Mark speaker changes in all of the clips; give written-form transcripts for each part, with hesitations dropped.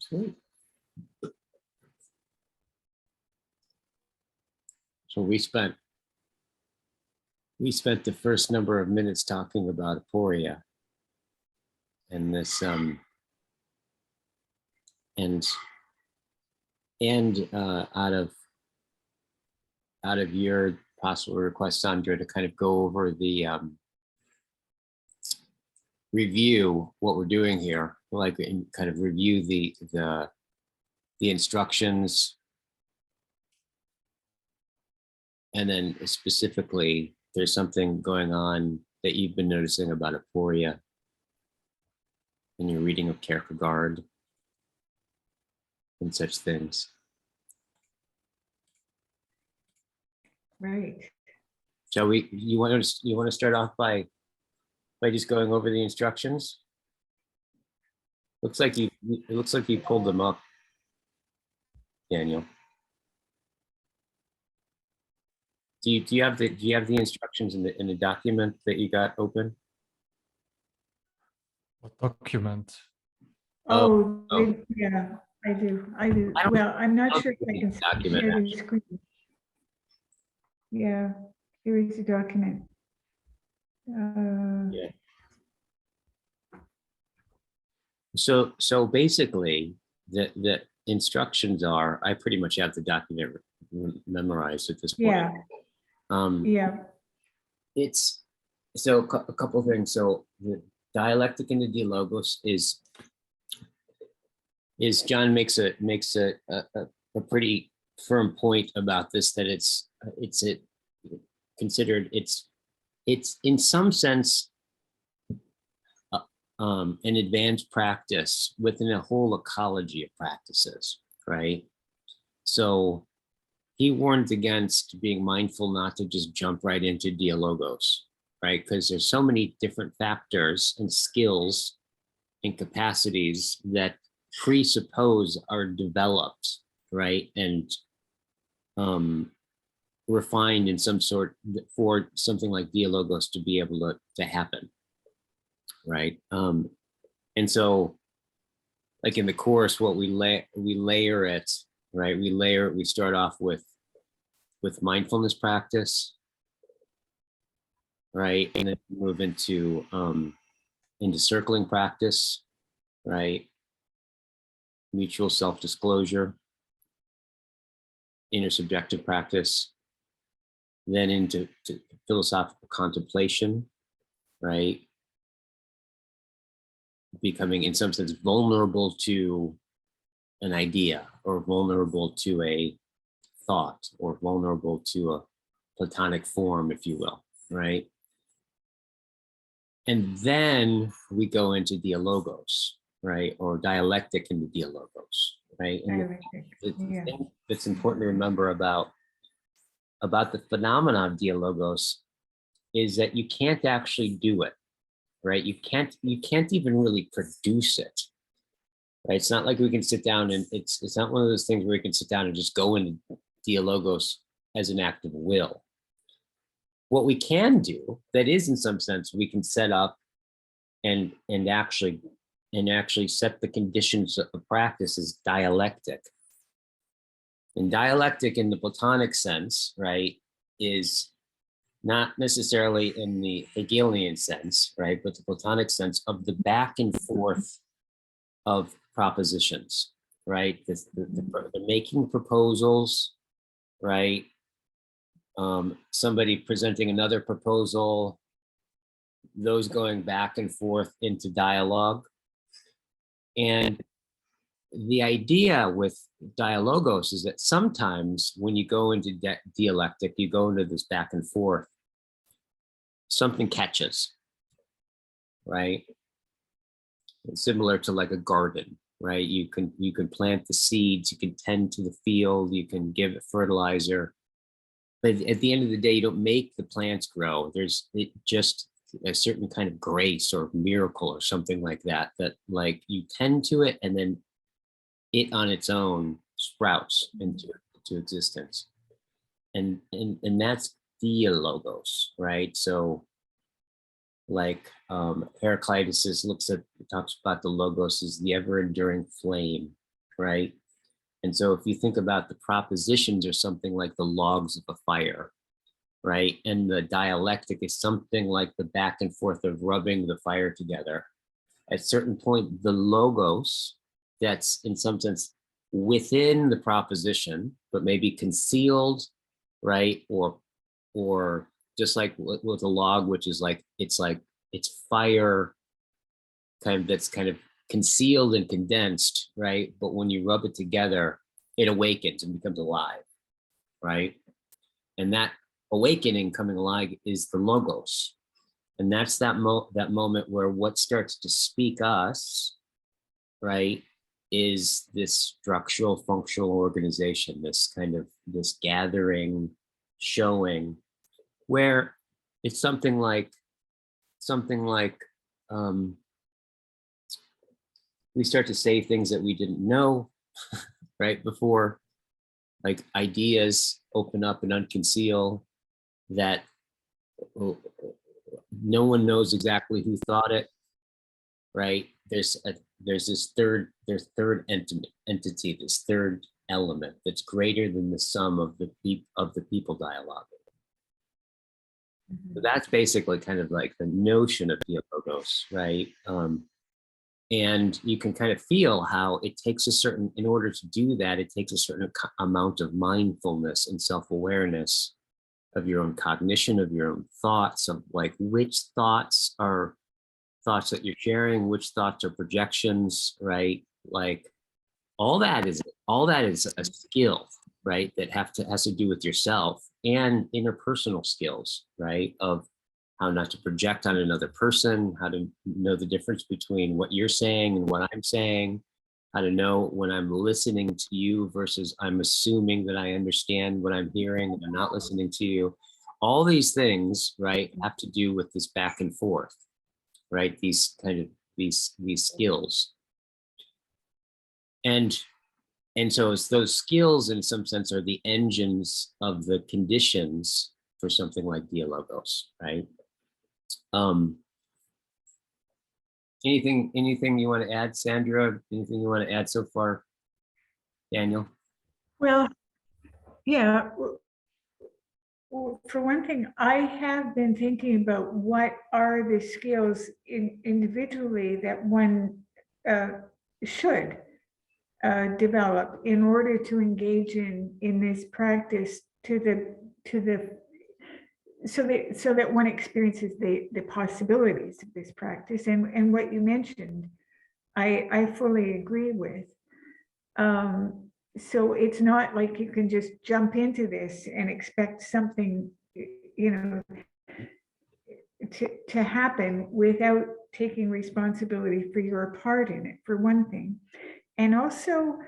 Speaker 1: Sweet. So we spent the first number of minutes talking about aporia and this out of your possible request, Sandra, to kind of go over the review what we're doing here, like kind of review the instructions, and then specifically there's something going on that you've been noticing about aporia in your reading of Kierkegaard and such things.
Speaker 2: Right.
Speaker 1: Shall we? You want to start off by just going over the instructions? Looks like you. It looks like you pulled them up, Daniel. Do you have the instructions in the document that you got open?
Speaker 3: What document?
Speaker 2: Oh. Yeah, I do. Well, I'm not sure if I can share the screen. Yeah, here is the document.
Speaker 1: Yeah. So basically, the instructions are, I pretty much have the document memorized at this point.
Speaker 2: Yeah. Yeah.
Speaker 1: It's so a couple of things. So the dialectic in the Dialogos is John makes a pretty firm point about this, that it's considered it's in some sense an advanced practice within a whole ecology of practices, right? So he warns against being mindful not to just jump right into Dialogos, right? Because there's so many different factors and skills and capacities that presuppose are developed, right? And refined in some sort for something like Dialogos to be able to happen, right? And so, like in the course, what we layer it, right? We start off with mindfulness practice, right? And then move into circling practice, right? Mutual self-disclosure, intersubjective practice, then into philosophical contemplation, right? Becoming, in some sense, vulnerable to an idea, or vulnerable to a thought, or vulnerable to a Platonic form, if you will, right? And then we go into Dialogos, right? Or dialectic in the Dialogos, right? And the thing that's important to remember about the phenomena of Dialogos is that you can't actually do it, right? You can't even really produce it, right? It's not like we can sit down and it's not one of those things where we can sit down and just go into Dialogos as an act of will. What we can do, that is in some sense, we can set up and actually set the conditions of practice as dialectic. And dialectic in the Platonic sense, right, is not necessarily in the Hegelian sense, right, but the Platonic sense of the back and forth of propositions, right? The making proposals, right? Somebody presenting another proposal, those going back and forth into dialogue. And the idea with Dialogos is that sometimes when you go into dialectic, you go into this back and forth, something catches, right? It's similar to like a garden, right? You can plant the seeds, you can tend to the field, you can give it fertilizer, but at the end of the day, you don't make the plants grow. There's just a certain kind of grace or miracle or something like that, that like you tend to it and then it on its own sprouts into existence. And that's Dialogos, right? So like Heraclitus talks about the logos as the ever-enduring flame, right? And so if you think about the propositions or something like the logs of a fire, right? And the dialectic is something like the back and forth of rubbing the fire together. At a certain point, the logos, that's in some sense within the proposition, but maybe concealed, right? Or just like with a log, which is like, it's fire kind of, that's kind of concealed and condensed, right? But when you rub it together, it awakens and becomes alive, right? And that awakening coming alive is the logos. And that's that moment where what starts to speak us, right, is this structural functional organization, this kind of this gathering, showing, where it's something like we start to say things that we didn't know, right, before, like ideas open up and unconceal that no one knows exactly who thought it, right? There's this third entity, this third element that's greater than the sum of the people dialoguing. So that's basically kind of like the notion of Dialogos, right? And you can kind of feel how it takes a certain, in order to do that, it takes a certain amount of mindfulness and self-awareness of your own cognition, of your own thoughts, of like which thoughts are thoughts that you're sharing, which thoughts are projections, right? Like all that is a skill, right? That has to do with yourself and interpersonal skills, right? Of how not to project on another person, how to know the difference between what you're saying and what I'm saying, how to know when I'm listening to you versus I'm assuming that I understand what I'm hearing and I'm not listening to you. All these things, right, have to do with this back and forth, right? These kind of these skills. And so it's those skills in some sense are the engines of the conditions for something like Dialogos, right? Anything you want to add, Sandra? Anything you want to add so far, Daniel?
Speaker 2: Well, yeah. Well, for one thing, I have been thinking about what are the skills individually that one should develop in order to engage in this practice so that one experiences the possibilities of this practice. And what you mentioned, I fully agree with. So it's not like you can just jump into this and expect something, you know, to happen without taking responsibility for your part in it, for one thing. And also,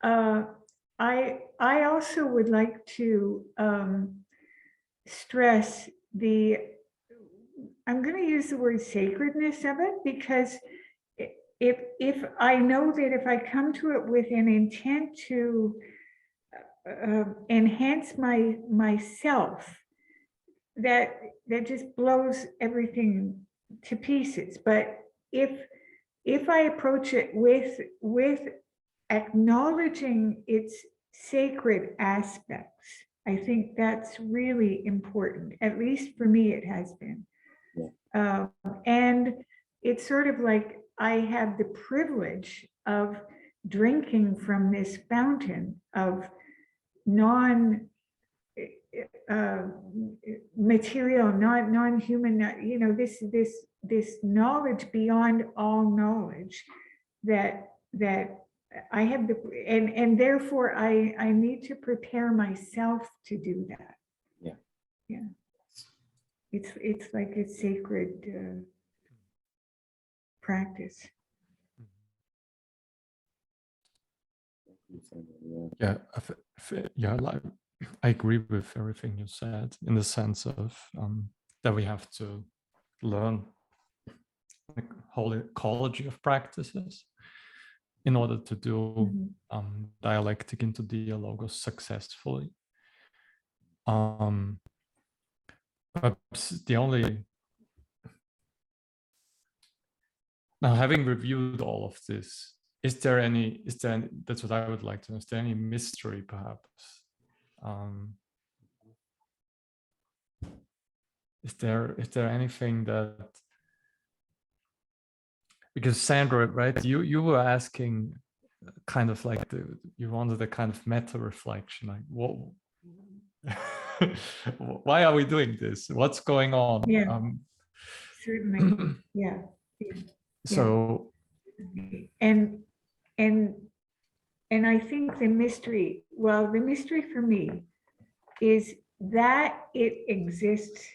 Speaker 2: I also would like to stress I'm going to use the word sacredness of it, because if I know that if I come to it with an intent to enhance myself, that just blows everything to pieces. But if I approach it with acknowledging its sacred aspects, I think that's really important. At least for me, it has been. Yeah. And it's sort of like I have the privilege of drinking from this fountain of non-material, non-human, you know, this knowledge beyond all knowledge that I have and therefore I need to prepare myself to do that.
Speaker 1: Yeah.
Speaker 2: Yeah. It's like a sacred practice.
Speaker 3: Yeah, I agree with everything you said, in the sense of that we have to learn the whole ecology of practices in order to do dialectic into Dialogos successfully. Perhaps the only, now having reviewed all of this, is there any, that's what I would like to know, is there any mystery perhaps? Is there anything that, because Sandra, right, you were asking kind of like you wanted a kind of meta reflection, like what, why are we doing this? What's going on?
Speaker 2: Yeah, certainly. Yeah.
Speaker 3: So,
Speaker 2: and I think the mystery, well, the mystery for me is that it exists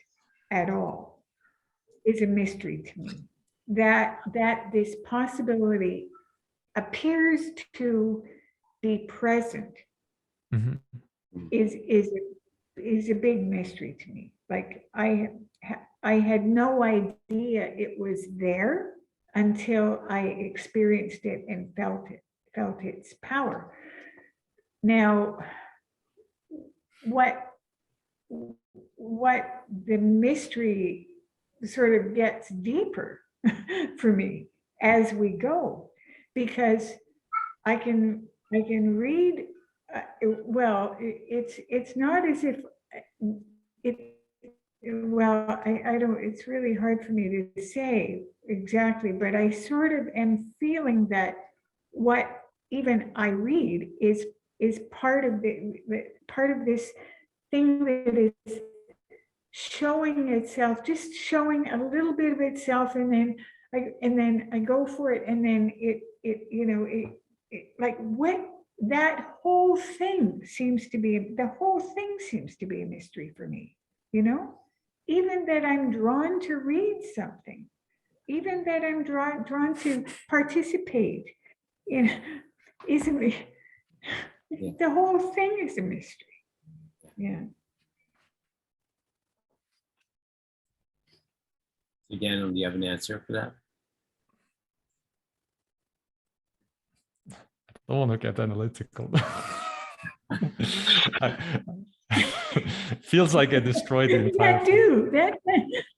Speaker 2: at all is a mystery to me. That this possibility appears to be present
Speaker 3: mhm.
Speaker 2: is a big mystery to me. Like I had no idea it was there until I experienced it and felt its power. Now, what the mystery sort of gets deeper for me as we go, because I can read. Well, it's not as if it. Well, I don't. It's really hard for me to say exactly, but I sort of am feeling that what even I read is part of part of this thing that is showing itself, just showing a little bit of itself, and then I go for it, and then it like what that whole thing seems to be. The whole thing seems to be a mystery for me. Even that I'm drawn to read something, even that I'm drawn to participate in, isn't the whole thing is a mystery. Yeah.
Speaker 1: Again, do you have an answer for that?
Speaker 3: I don't want to get analytical. Feels like I destroyed the entire
Speaker 2: thing.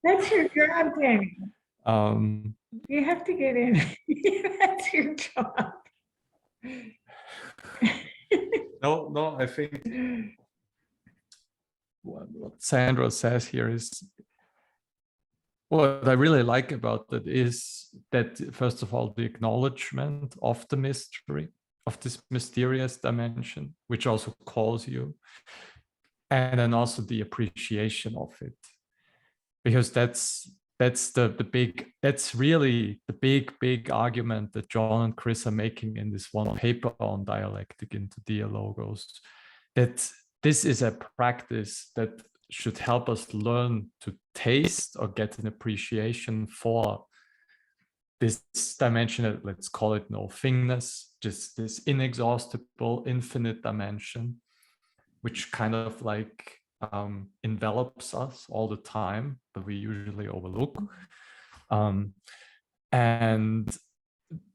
Speaker 2: That's your job, Danny. You have to get in. That's your job.
Speaker 3: No, I think what Sandra says here is, what I really like about it is that, first of all, the acknowledgement of the mystery, of this mysterious dimension, which also calls you, and then also the appreciation of it, because that's really the big argument that John and Chris are making in this one paper on dialectic into Dialogos, that this is a practice that should help us learn to taste or get an appreciation for this dimension, let's call it no thingness, just this inexhaustible, infinite dimension, which kind of like envelops us all the time, but we usually overlook. And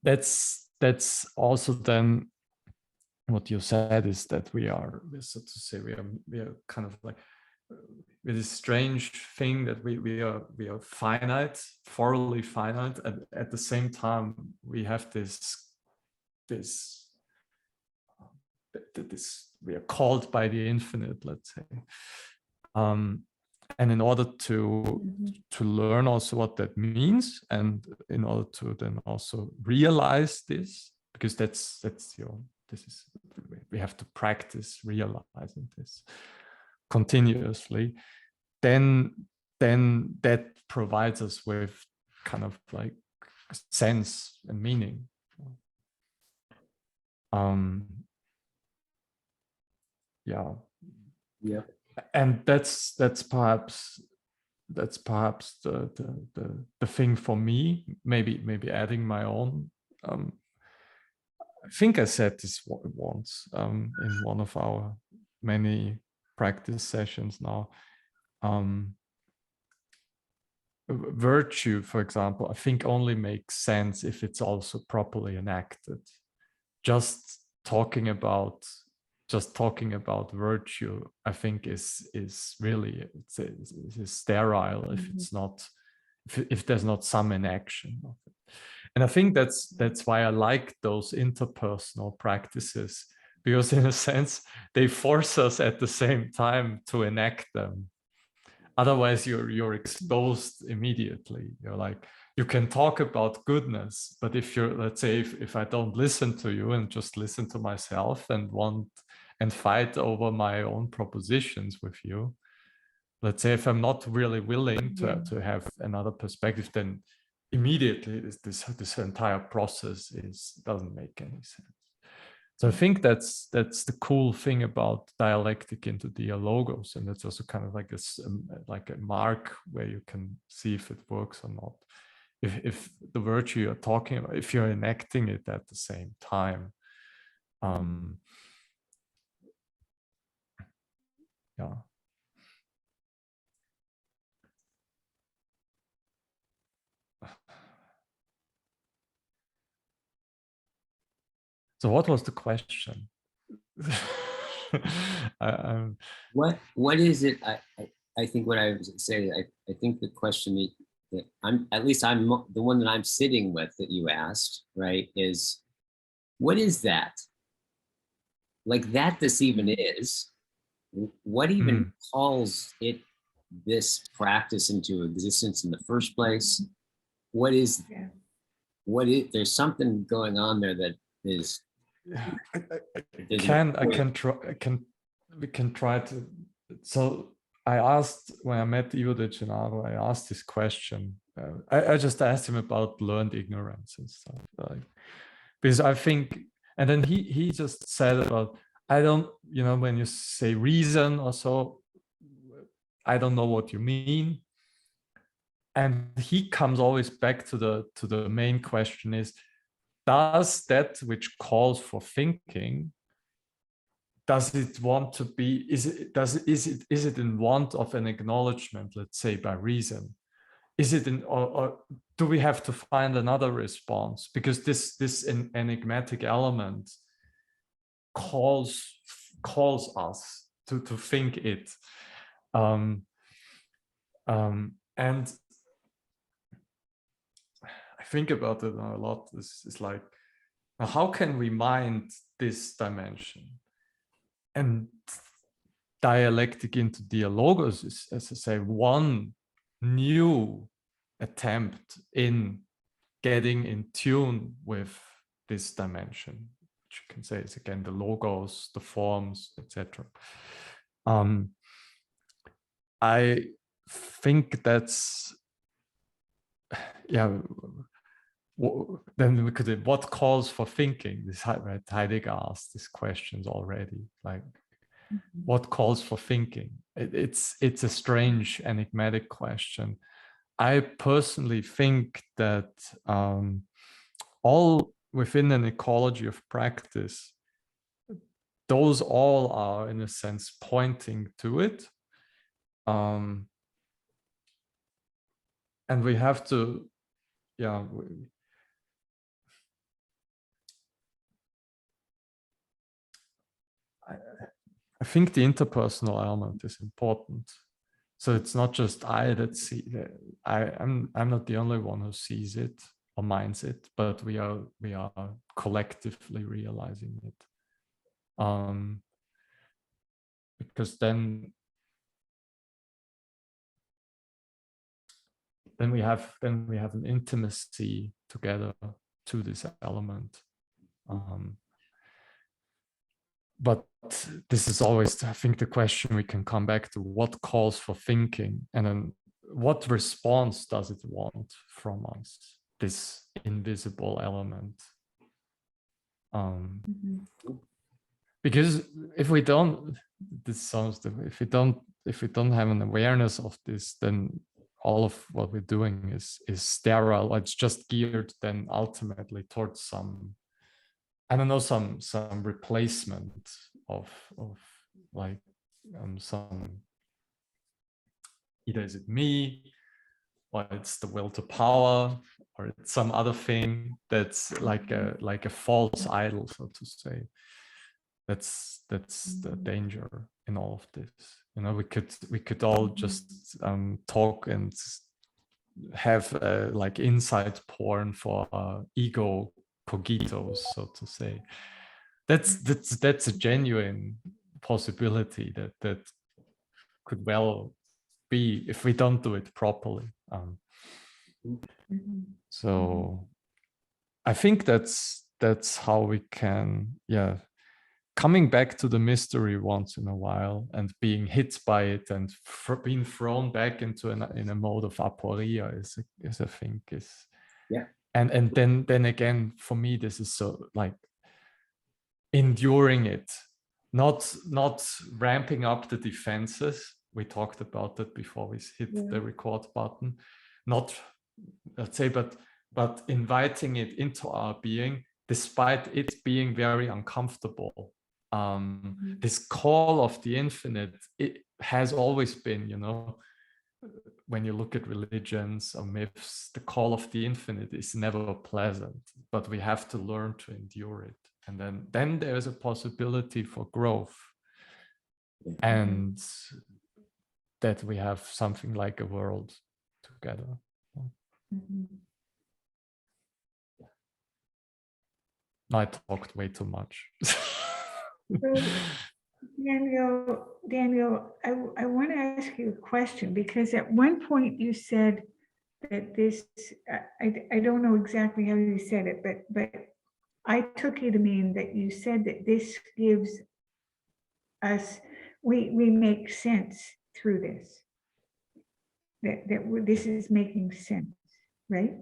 Speaker 3: that's also then what you said, is that we are, so to say, we are kind of like with this strange thing that we are finite, thoroughly finite, and at the same time we have this we are called by the infinite, let's say, and in order to learn also what that means, and in order to then also realize this, because we have to practice realizing this continuously, then that provides us with kind of like sense and meaning. Yeah. And that's perhaps the thing for me, maybe adding my own. I think I said this once in one of our many practice sessions now. Virtue, for example, I think only makes sense if it's also properly enacted. Just talking about virtue, I think is really it's sterile if it's not, if there's not some inaction of it. And I think that's why I like those interpersonal practices, because in a sense, they force us at the same time to enact them. Otherwise, you're exposed immediately. You're like, you can talk about goodness, but if you're, let's say, if I don't listen to you and just listen to myself and fight over my own propositions with you, let's say if I'm not really willing to have another perspective, then immediately this entire process doesn't make any sense. So I think that's the cool thing about dialectic into Dialogos, and it's also kind of like a mark where you can see if it works or not. If the virtue you're talking about, if you're enacting it at the same time. Yeah. So what was the question?
Speaker 1: What is it? I think what I was saying, I think the question that I'm the one that I'm sitting with that you asked, right, is what is that? Like that this even is, what even calls it this practice into existence in the first place? What is, there's something going on there that is.
Speaker 3: We can try to. So I asked, when I met Ivo de Gennaro, I asked this question. I just asked him about learned ignorance and stuff, like, because I think, and then he just said about, I don't, when you say reason or so, I don't know what you mean. And he comes always back to the main question is, does that which calls for thinking, does it want to be, is it in want of an acknowledgement, let's say by reason? Is it in, or do we have to find another response? Because this enigmatic element calls us to think it. And I think about it a lot. It's like, how can we mind this dimension? And dialectic into Dialogos is, as I say, one new attempt in getting in tune with this dimension, which you can say is again the logos, the forms, etc. I think that's, then we could, what calls for thinking? This, right, Heidegger asked these questions already, like, what calls for thinking? It's a strange, enigmatic question. I personally think that all within an ecology of practice, those all are in a sense pointing to it. And we have to, I think the interpersonal element is important. So it's not just I that see that. I'm not the only one who sees it or minds it, but we are collectively realizing it. Because then we have an intimacy together to this element. But this is always, I think, the question we can come back to: what calls for thinking, and then what response does it want from us, this invisible element? Because if we don't, if we don't have an awareness of this, then all of what we're doing is sterile. It's just geared then ultimately towards some, I don't know, some replacement of like some, either is it me, or it's the will to power, or it's some other thing that's like a false idol, so to say. That's the danger in all of this. We could all just talk and have like inside porn for ego cogitos, so to say. That's a genuine possibility that could well be if we don't do it properly. So I think that's how we can, coming back to the mystery once in a while and being hit by it and being thrown back into in a mode of aporia is I think is, and then again, for me, this is so like enduring it, not ramping up the defenses. We talked about that before we hit the record button, not, let's say, but inviting it into our being, despite it being very uncomfortable. This call of the infinite, it has always been, when you look at religions or myths, the call of the infinite is never pleasant, but we have to learn to endure it. And then there's a possibility for growth, and that we have something like a world together. I talked way too much.
Speaker 2: So, Daniel, I want to ask you a question, because at one point you said that this, I don't know exactly how you said it, but I took you to mean that you said that this gives us, we make sense through this, that this is making sense, right?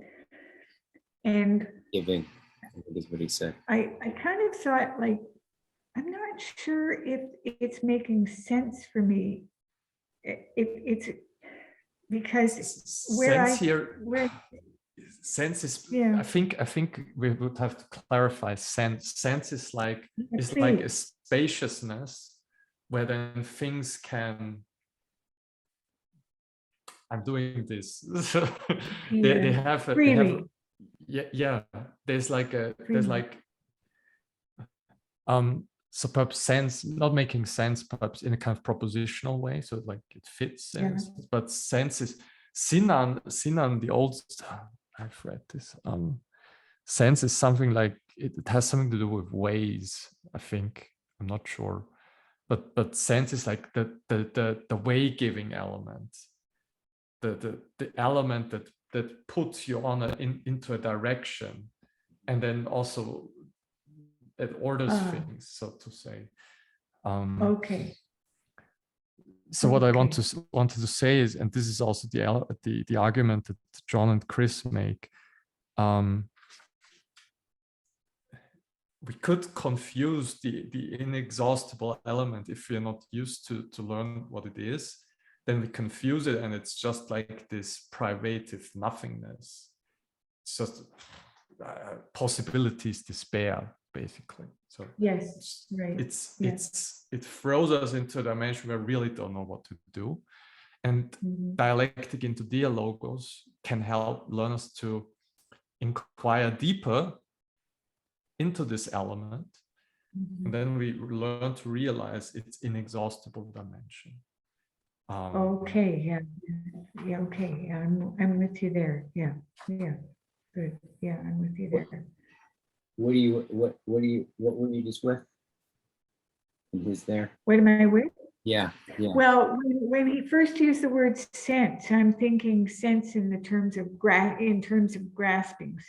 Speaker 2: And
Speaker 1: Giving, I think is what he said.
Speaker 2: I kind of thought, like, I'm not sure if it's making sense for me. It's because
Speaker 3: sense is, I think we would have to clarify sense. Sense is like a spaciousness where then things can, I'm doing this. They have there's like so perhaps sense not making sense, perhaps in a kind of propositional way, so like it fits sense, but sense is Sinan, the old, I've read this, sense is something like it has something to do with ways, I think, I'm not sure, but sense is like the way giving element, the element that puts you on into a direction, and then also it orders things, so to say. So what I wanted to say is, and this is also the argument that John and Chris make, we could confuse the inexhaustible element if we're not used to learn what it is. Then we confuse it, and it's just like this privative nothingness. It's just possibilities, despair, basically. So it throws us into a dimension where we really don't know what to do. And dialectic into Dialogos can help learners to inquire deeper into this element, and then we learn to realize its inexhaustible dimension.
Speaker 2: I'm with you there. Good. I'm with you there.
Speaker 1: What were you just with? Who's there?
Speaker 2: What am I with?
Speaker 1: Yeah.
Speaker 2: Well, when he first used the word sense, I'm thinking sense in the terms of grasping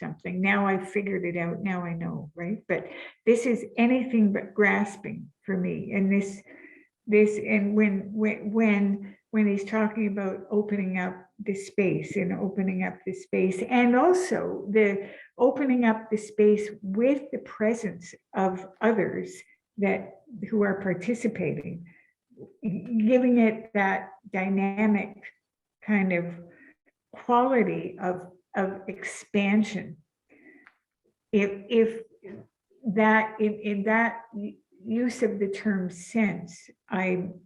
Speaker 2: something. Now I figured it out. Now I know, right? But this is anything but grasping for me. And this, and when he's talking about opening up the space and also the opening up the space with the presence of others who are participating, giving it that dynamic kind of quality of expansion. If that in that use of the term sense, I'm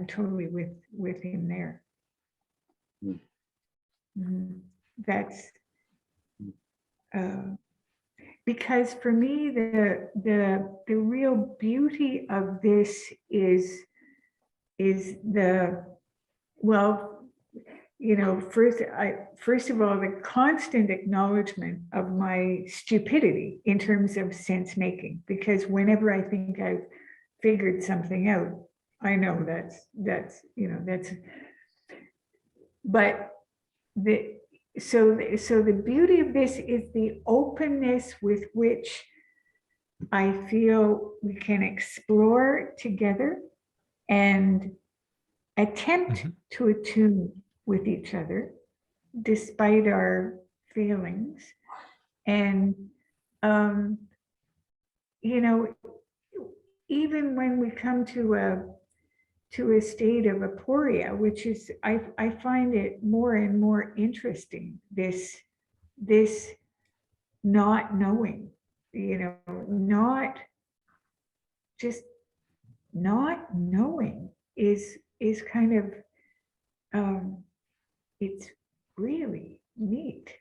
Speaker 2: totally with him there. That's because for me the real beauty of this is first of all, the constant acknowledgement of my stupidity in terms of sense making, because whenever I think I've figured something out, I know that's, but so the beauty of this is the openness with which I feel we can explore together and attempt to attune with each other despite our feelings. And, even when we come to a state of aporia, which is, I find it more and more interesting, this not knowing, not just not knowing is kind of, it's really neat,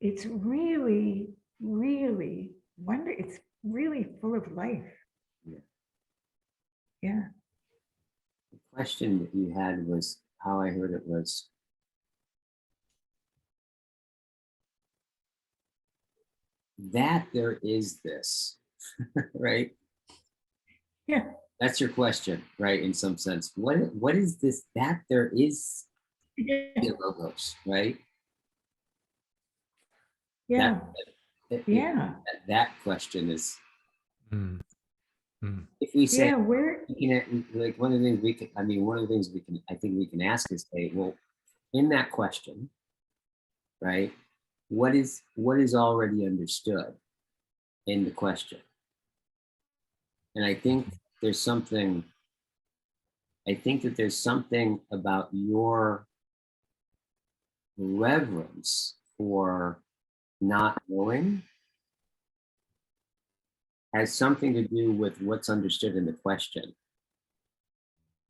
Speaker 2: it's really, really it's really full of life. Yeah.
Speaker 1: The question that you had was, how I heard it was, that there is this, right?
Speaker 2: Yeah.
Speaker 1: That's your question, right? In some sense, what is this that there is Dialogos, right?
Speaker 2: Yeah.
Speaker 1: That question is,
Speaker 3: Mm. Mm.
Speaker 1: if we say,
Speaker 2: yeah, where,
Speaker 1: like one of the things we can, one of the things I think we can ask is, hey, well, in that question, right? What is already understood in the question? And I think there's something, about your reverence for not knowing has something to do with what's understood in the question.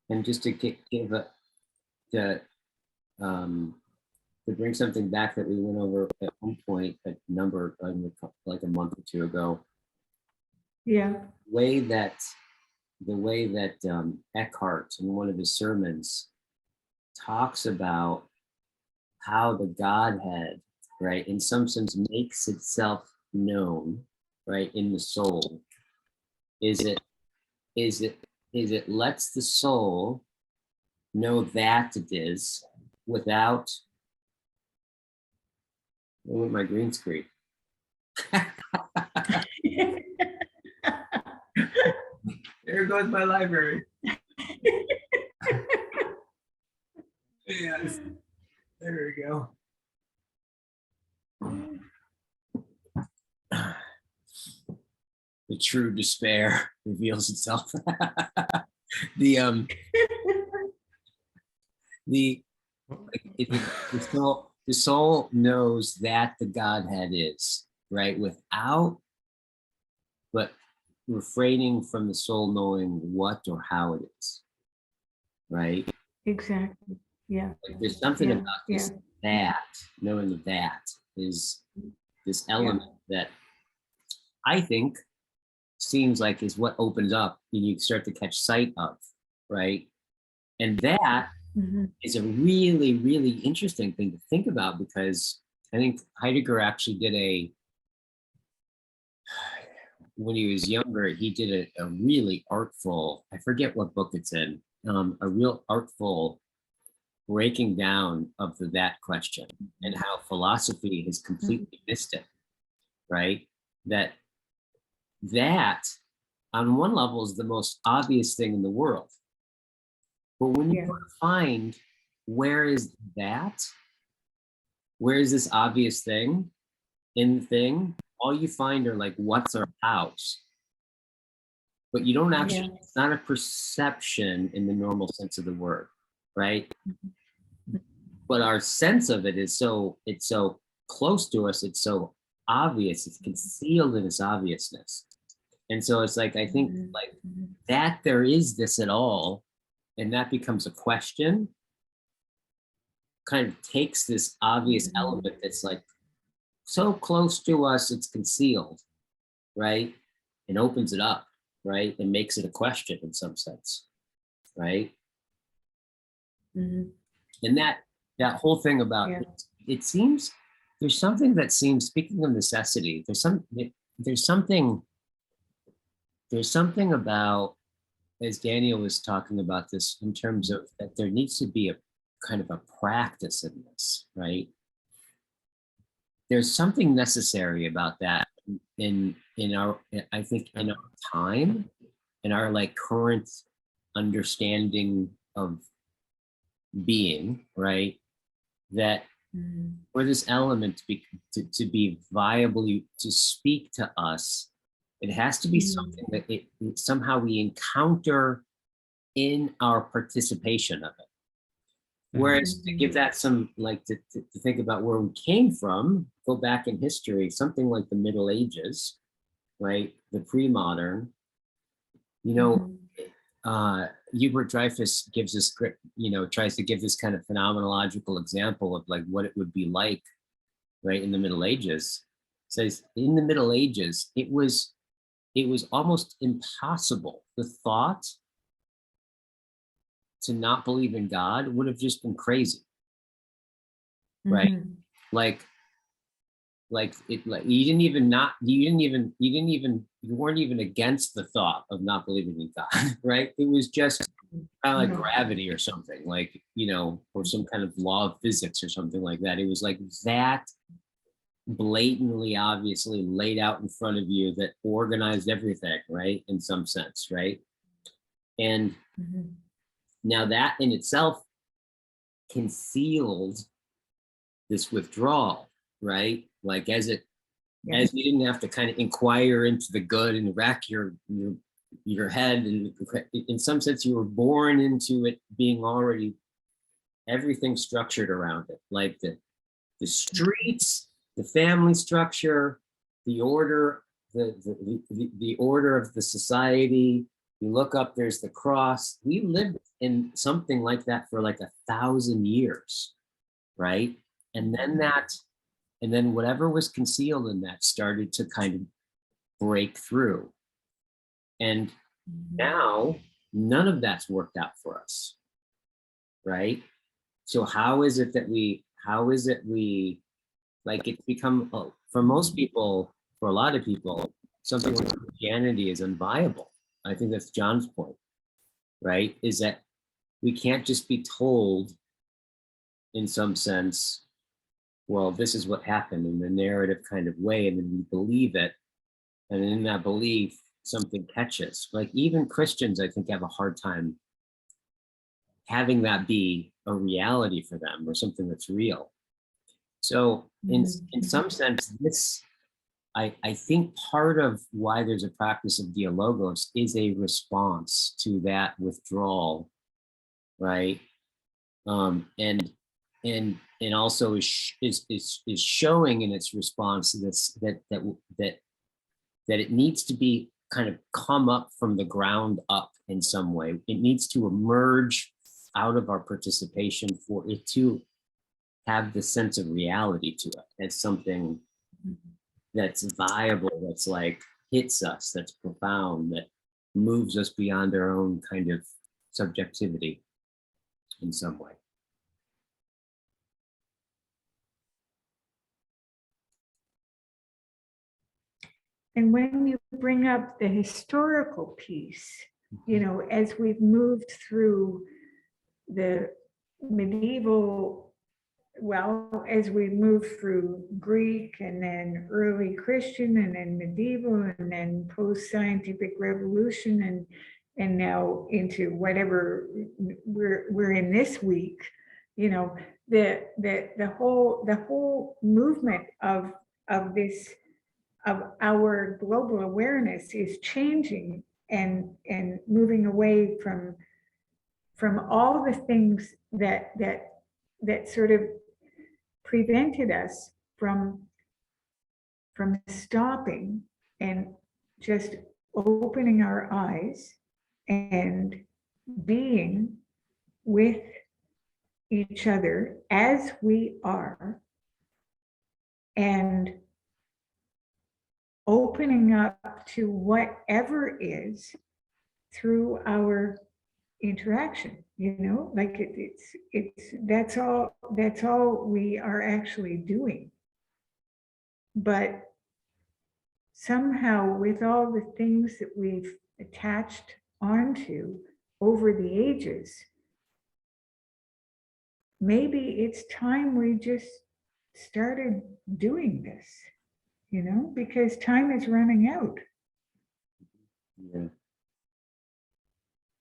Speaker 1: And just to to bring something back that we went over at one point, like a month or two ago.
Speaker 2: yeah,
Speaker 1: The way that Eckhart, in one of his sermons, talks about how the Godhead, right, in some sense makes itself known, right, in the soul, is it lets the soul know that it is without, with my green screen. There goes my library. Yes. There we go. The true despair reveals itself. The soul knows that the Godhead is, right, without, but refraining from the soul knowing what or how it is, right?
Speaker 2: exactly. Yeah.
Speaker 1: Like there's something about this, that knowing that is this element that I think seems like is what opens up and you start to catch sight of, right? And that is a really, really interesting thing to think about, because I think Heidegger actually did when he was younger, he did a really artful, I forget what book it's in, a real artful breaking down of that question and how philosophy has completely missed it, right? That on one level is the most obvious thing in the world. But when you find where is this obvious thing in the thing, all you find are like what's or how's. But you don't actually, it's not a perception in the normal sense of the word, right? But our sense of it is it's so close to us, it's so obvious, it's concealed in its obviousness. And so it's like, I think like that there is this at all, and that becomes a question, kind of takes this obvious element that's like so close to us, it's concealed, right? And opens it up, right? And makes it a question in some sense, right? And that whole thing about it seems there's something that seems, speaking of necessity, there's something about, as Daniel was talking about this, in terms of that there needs to be a kind of a practice in this, right? There's something necessary about that in our, I think, in our time, in our like current understanding of being, right? That for this element to be viably, to speak to us, it has to be something that somehow we encounter in our participation of it. Whereas to give that some, like to think about where we came from, go back in history, something like the Middle Ages, right? The pre-modern, you know, Hubert Dreyfus gives us, you know, tries to give this kind of phenomenological example of like what it would be like, right, in the Middle Ages. Says in the Middle Ages, it was almost impossible. The thought to not believe in God would have just been crazy, right? Like you weren't even against the thought of not believing in God, right? It was just kind of like gravity or something, like, you know, or some kind of law of physics or something like that. It was like that blatantly, obviously laid out in front of you that organized everything, right? In some sense, right? And now that in itself concealed this withdrawal, right? Like as you didn't have to kind of inquire into the good and rack your head, and in some sense you were born into it being already everything structured around it, like the streets, the family structure, the order, the order of the society. You look up, there's the cross. We lived in something like that for like 1,000 years, right? And then whatever was concealed in that started to kind of break through. And now none of that's worked out for us, right? So how is it we, like it's become, for most people, for a lot of people, something like Christianity is unviable. I think that's John's point, right? Is that we can't just be told in some sense, well, this is what happened in the narrative kind of way, and then we believe it. And in that belief, something catches. Like even Christians, I think, have a hard time having that be a reality for them or something that's real. So in some sense, this, I think part of why there's a practice of Dialogos is a response to that withdrawal, right? And also is showing in its response that it needs to be kind of come up from the ground up in some way. It needs to emerge out of our participation for it to have the sense of reality to it as something that's viable, that's like hits us, that's profound, that moves us beyond our own kind of subjectivity in some way.
Speaker 2: And when you bring up the historical piece, you know, as we've moved through the medieval, well, as we move through Greek and then early Christian and then medieval and then post-scientific revolution and now into whatever we're in this week, you know, the whole movement of this, of our global awareness is changing and moving away from all the things that sort of prevented us from stopping and just opening our eyes and being with each other as we are, and opening up to whatever is through our interaction, like that's all we are actually doing. But somehow, with all the things that we've attached onto over the ages, maybe it's time we just started doing this, because time is running out.
Speaker 1: Yeah.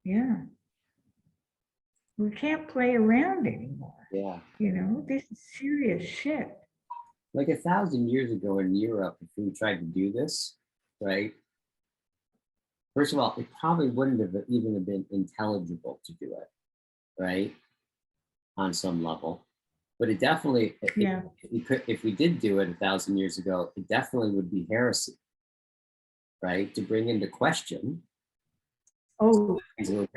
Speaker 2: Yeah. We can't play around anymore.
Speaker 1: Yeah.
Speaker 2: This is serious shit.
Speaker 1: Like 1,000 years ago in Europe, if we tried to do this, right? First of all, it probably wouldn't have even been intelligible to do it, right? On some level. But it definitely,
Speaker 2: Yeah.
Speaker 1: if we did do it 1,000 years ago, it definitely would be heresy, right? To bring into question.
Speaker 2: Oh,
Speaker 1: Question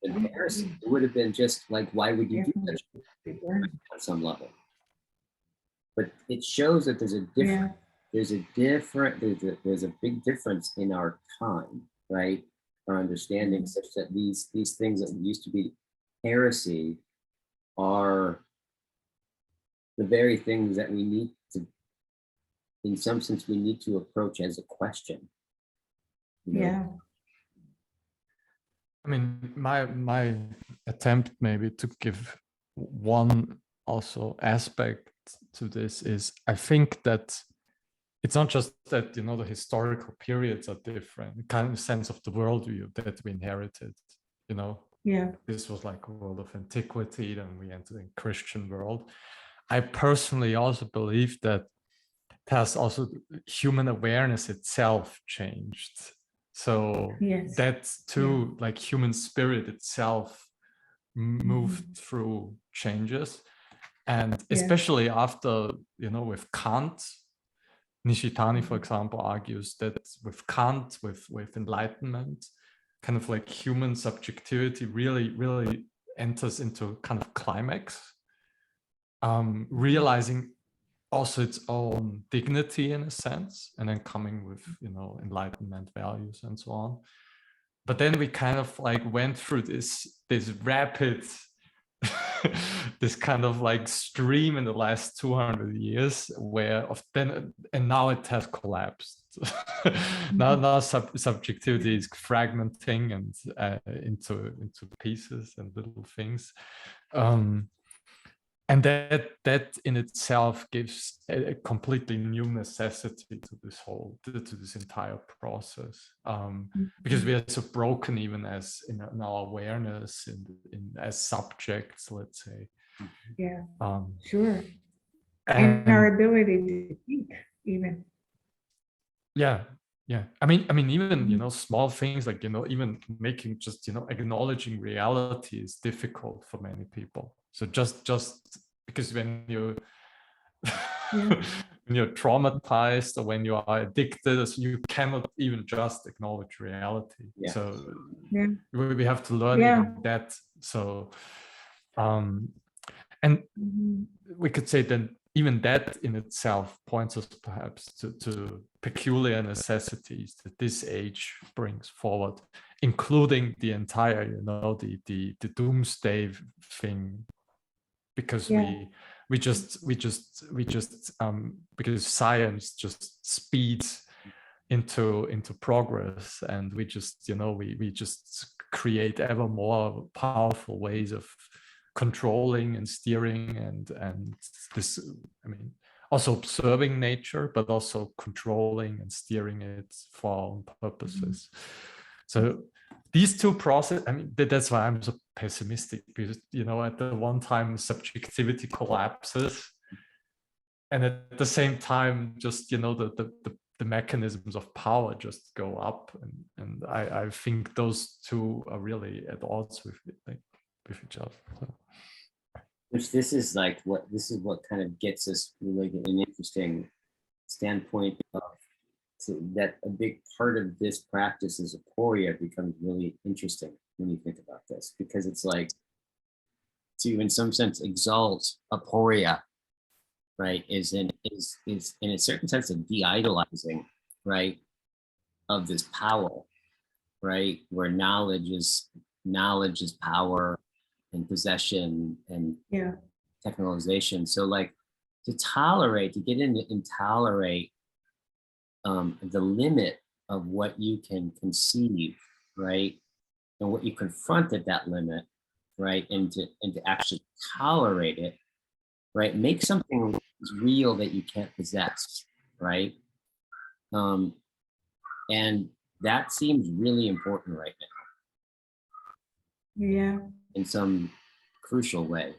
Speaker 1: and heresy. It would have been just like, why would you do that on some level? But it shows that there's a different, there's a big difference in our time, right? Our understanding, such that these things that used to be heresy are the very things that we need to, in some sense, we need to approach as a question.
Speaker 2: Yeah.
Speaker 3: I mean, my attempt maybe to give one also aspect to this is, I think that it's not just that, the historical periods are different, the kind of sense of the worldview that we inherited,
Speaker 2: Yeah.
Speaker 3: This was like a world of antiquity, then we entered in Christian world. I personally also believe that it has also human awareness itself changed. So that too, like human spirit itself moved through changes. And especially after, with Kant, Nishitani, for example, argues that with Kant, with enlightenment, kind of like human subjectivity really enters into kind of climax, realizing also its own dignity in a sense, and then coming with, enlightenment values and so on. But then we kind of like went through this rapid this kind of like stream in the last 200 years and now it has collapsed. now subjectivity is fragmenting and into pieces and little things, and that in itself gives a completely new necessity to this entire process, because we are so broken even as in our awareness in as subjects, let's say.
Speaker 2: Yeah. Sure. And our ability to think even.
Speaker 3: Yeah. I mean, even small things like even making just acknowledging reality is difficult for many people. So just because when you when you're traumatized or when you are addicted, so you cannot even just acknowledge reality. Yeah. So we have to learn even that. So and we could say that even that in itself points us perhaps to peculiar necessities that this age brings forward, including the entire, the doomsday thing, because we just because science just speeds into progress, and we just we just create ever more powerful ways of controlling and steering and this, I mean, also observing nature, but also controlling and steering it for our own purposes. So these two processes, I mean, that's why I'm so pessimistic, because at the one time subjectivity collapses, and at the same time just the mechanisms of power just go up, and I think those two are really at odds with each other.
Speaker 1: Which this is what kind of gets us really an interesting standpoint of, so that a big part of this practice is aporia becomes really interesting when you think about this, because it's like to in some sense exalt aporia, right, is in a certain sense of de-idolizing, right, of this power, right, where knowledge is knowledge is power and possession and
Speaker 2: Yeah.
Speaker 1: technologization. So like to get into and tolerate the limit of what you can conceive, right? And what you confront at that limit, right? And to actually tolerate it, right? Make something real that you can't possess, right? And that seems really important right now
Speaker 2: Yeah.
Speaker 1: in some crucial way.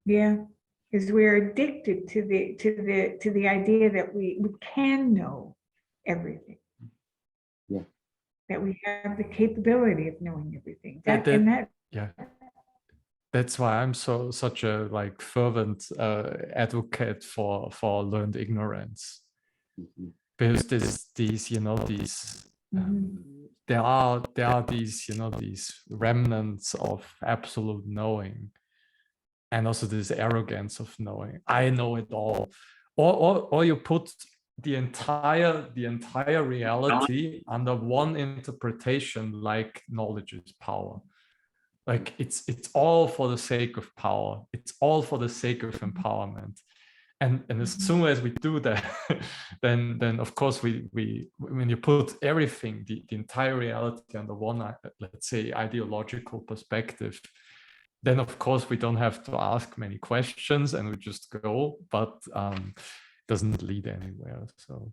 Speaker 2: Yeah. Because we're addicted to the idea that we can know everything.
Speaker 1: Yeah.
Speaker 2: That we have the capability of knowing everything.
Speaker 3: Yeah. That's why I'm such a like fervent advocate for learned ignorance.
Speaker 1: Mhm.
Speaker 3: Because these there are these these remnants of absolute knowing, and also this arrogance of knowing I know it all, or you put the entire reality under one interpretation, like knowledge is power. Like it's all for the sake of power, it's all for the sake of empowerment. And as soon as we do that, then of course we when you put everything, the entire reality under one, let's say, ideological perspective, then of course we don't have to ask many questions and we just go, but it doesn't lead anywhere. So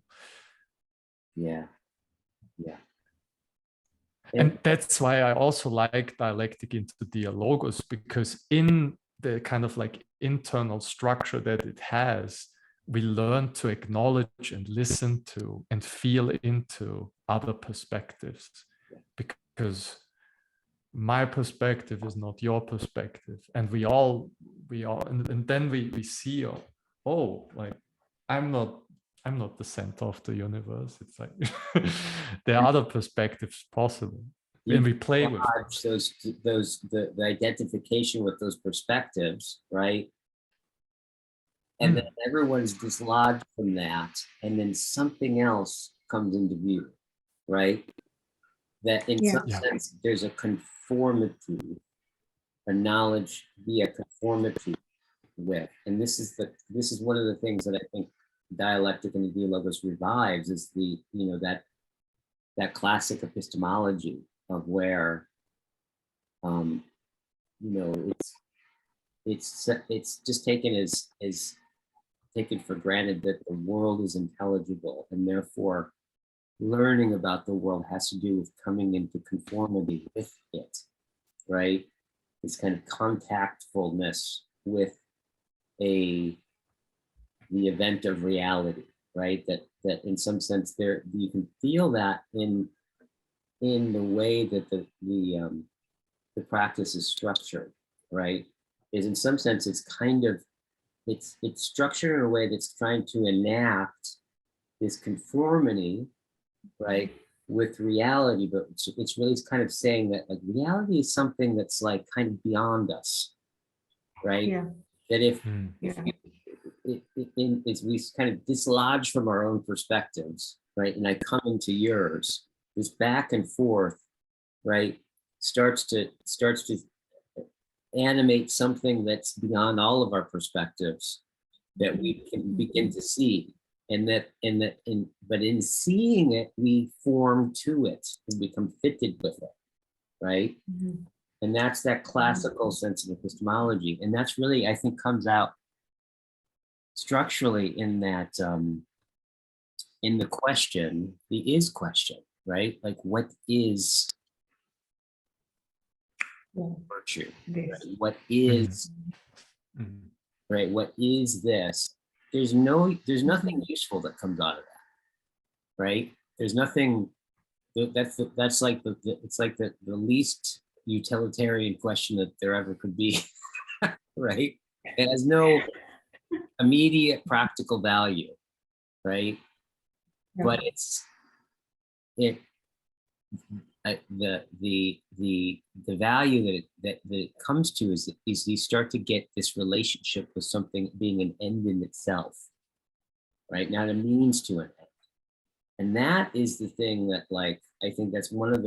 Speaker 1: Yeah.
Speaker 3: and that's why I also like dialectic into Dialogos, because in the kind of like internal structure that it has, we learn to acknowledge and listen to and feel into other perspectives, because my perspective is not your perspective, and we all and then we see, oh, like I'm not the center of the universe. It's like there are other perspectives possible, and we play with
Speaker 1: the identification with those perspectives, right? And then everyone's dislodged from that, and then something else comes into view, right? That in some sense there's a conformity, a knowledge via conformity with, and this is one of the things that I think dialectic and the Dialogos revives, is the that classic epistemology of where it's just taken taken for granted that the world is intelligible, and therefore learning about the world has to do with coming into conformity with it, right? This kind of contactfulness with the event of reality, right? That in some sense there you can feel that in the way that the practice is structured, right? Is in some sense it's kind of it's structured in a way that's trying to enact this conformity, right, with reality, but it's really kind of saying that like reality is something that's like kind of beyond us, right?
Speaker 2: Yeah.
Speaker 1: That if we kind of dislodge from our own perspectives, right, and I come into yours, this back and forth, right, starts to animate something that's beyond all of our perspectives that we can begin to see. But in seeing it, we form to it and become fitted with it, right?
Speaker 2: Mm-hmm.
Speaker 1: And that's that classical sense of epistemology. And that's really, I think, comes out structurally in that, in the question, the is question, right? Like, what is virtue? Right? What is, right? What is this? There's nothing useful that comes out of that, right? There's nothing. That's like it's like the least utilitarian question that there ever could be, right? It has no immediate practical value, right?
Speaker 2: Yeah.
Speaker 1: But the value that it comes to is you start to get this relationship with something being an end in itself, right? Not a means to an end. And that is the thing that, like, I think that's one of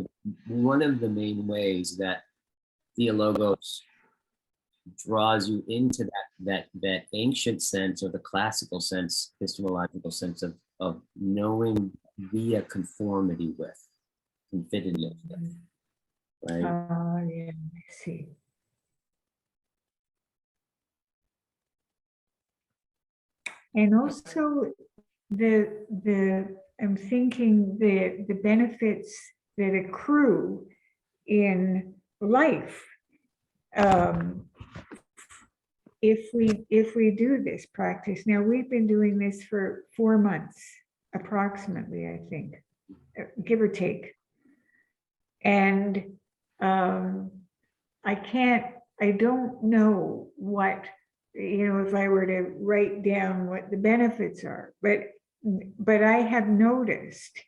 Speaker 1: the main ways that Dialogos draws you into that ancient sense, or the classical sense, epistemological sense of knowing via conformity with, and fittedness with, right?
Speaker 2: Yeah, I see. And also I'm thinking the benefits that accrue in life if we do this practice. Now, we've been doing this for 4 months approximately, I think, give or take. And I don't know what, if I were to write down what the benefits are, but I have noticed,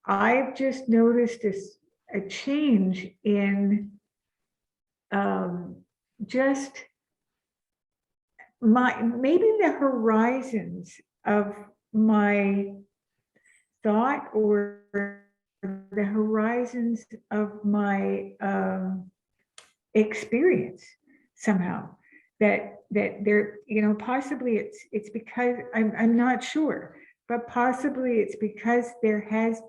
Speaker 2: I've just noticed a change in just maybe the horizons of my thought, or the horizons of my experience somehow, that there, possibly it's because I'm not sure, but possibly it's because there's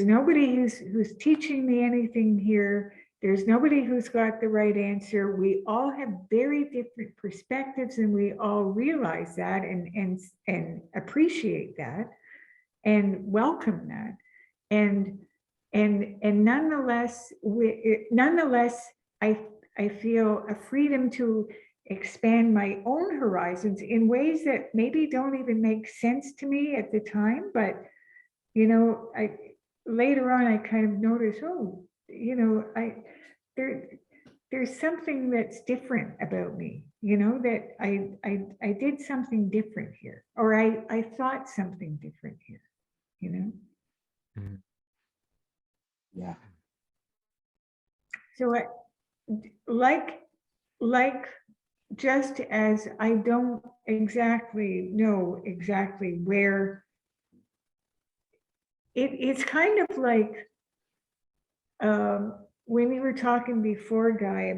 Speaker 2: nobody who's teaching me anything here. There's nobody who's got the right answer. We all have very different perspectives, and we all realize that and appreciate that and welcome that. And nonetheless, I feel a freedom to expand my own horizons in ways that maybe don't even make sense to me at the time, but later on I kind of notice, there's something that's different about me, that I did something different here, or I thought something different here,
Speaker 1: Yeah.
Speaker 2: So like just as I don't exactly know where it's kind of like when you were talking before, Guy,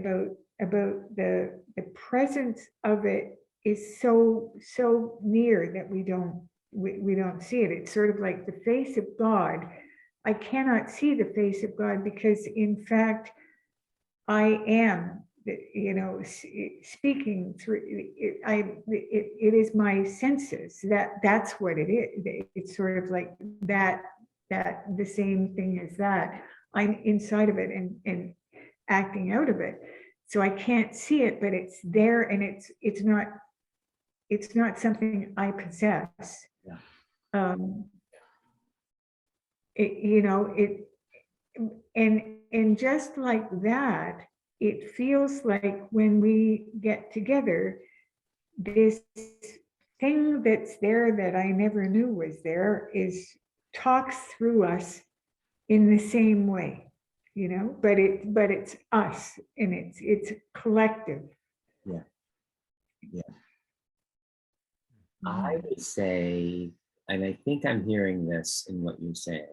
Speaker 2: about the presence of it is so near that we don't see it. It's sort of like the face of God. I cannot see the face of God because, in fact, I am, speaking through it. It is my senses that's what it is. It's sort of like that the same thing as that. I'm inside of it and acting out of it. So I can't see it, but it's there, and it's not something I possess.
Speaker 1: Yeah.
Speaker 2: And just like that, it feels like when we get together, this thing that's there that I never knew was there talks through us in the same way, but it's us, and it's collective.
Speaker 1: Yeah. I would say, and I think I'm hearing this in what you're saying.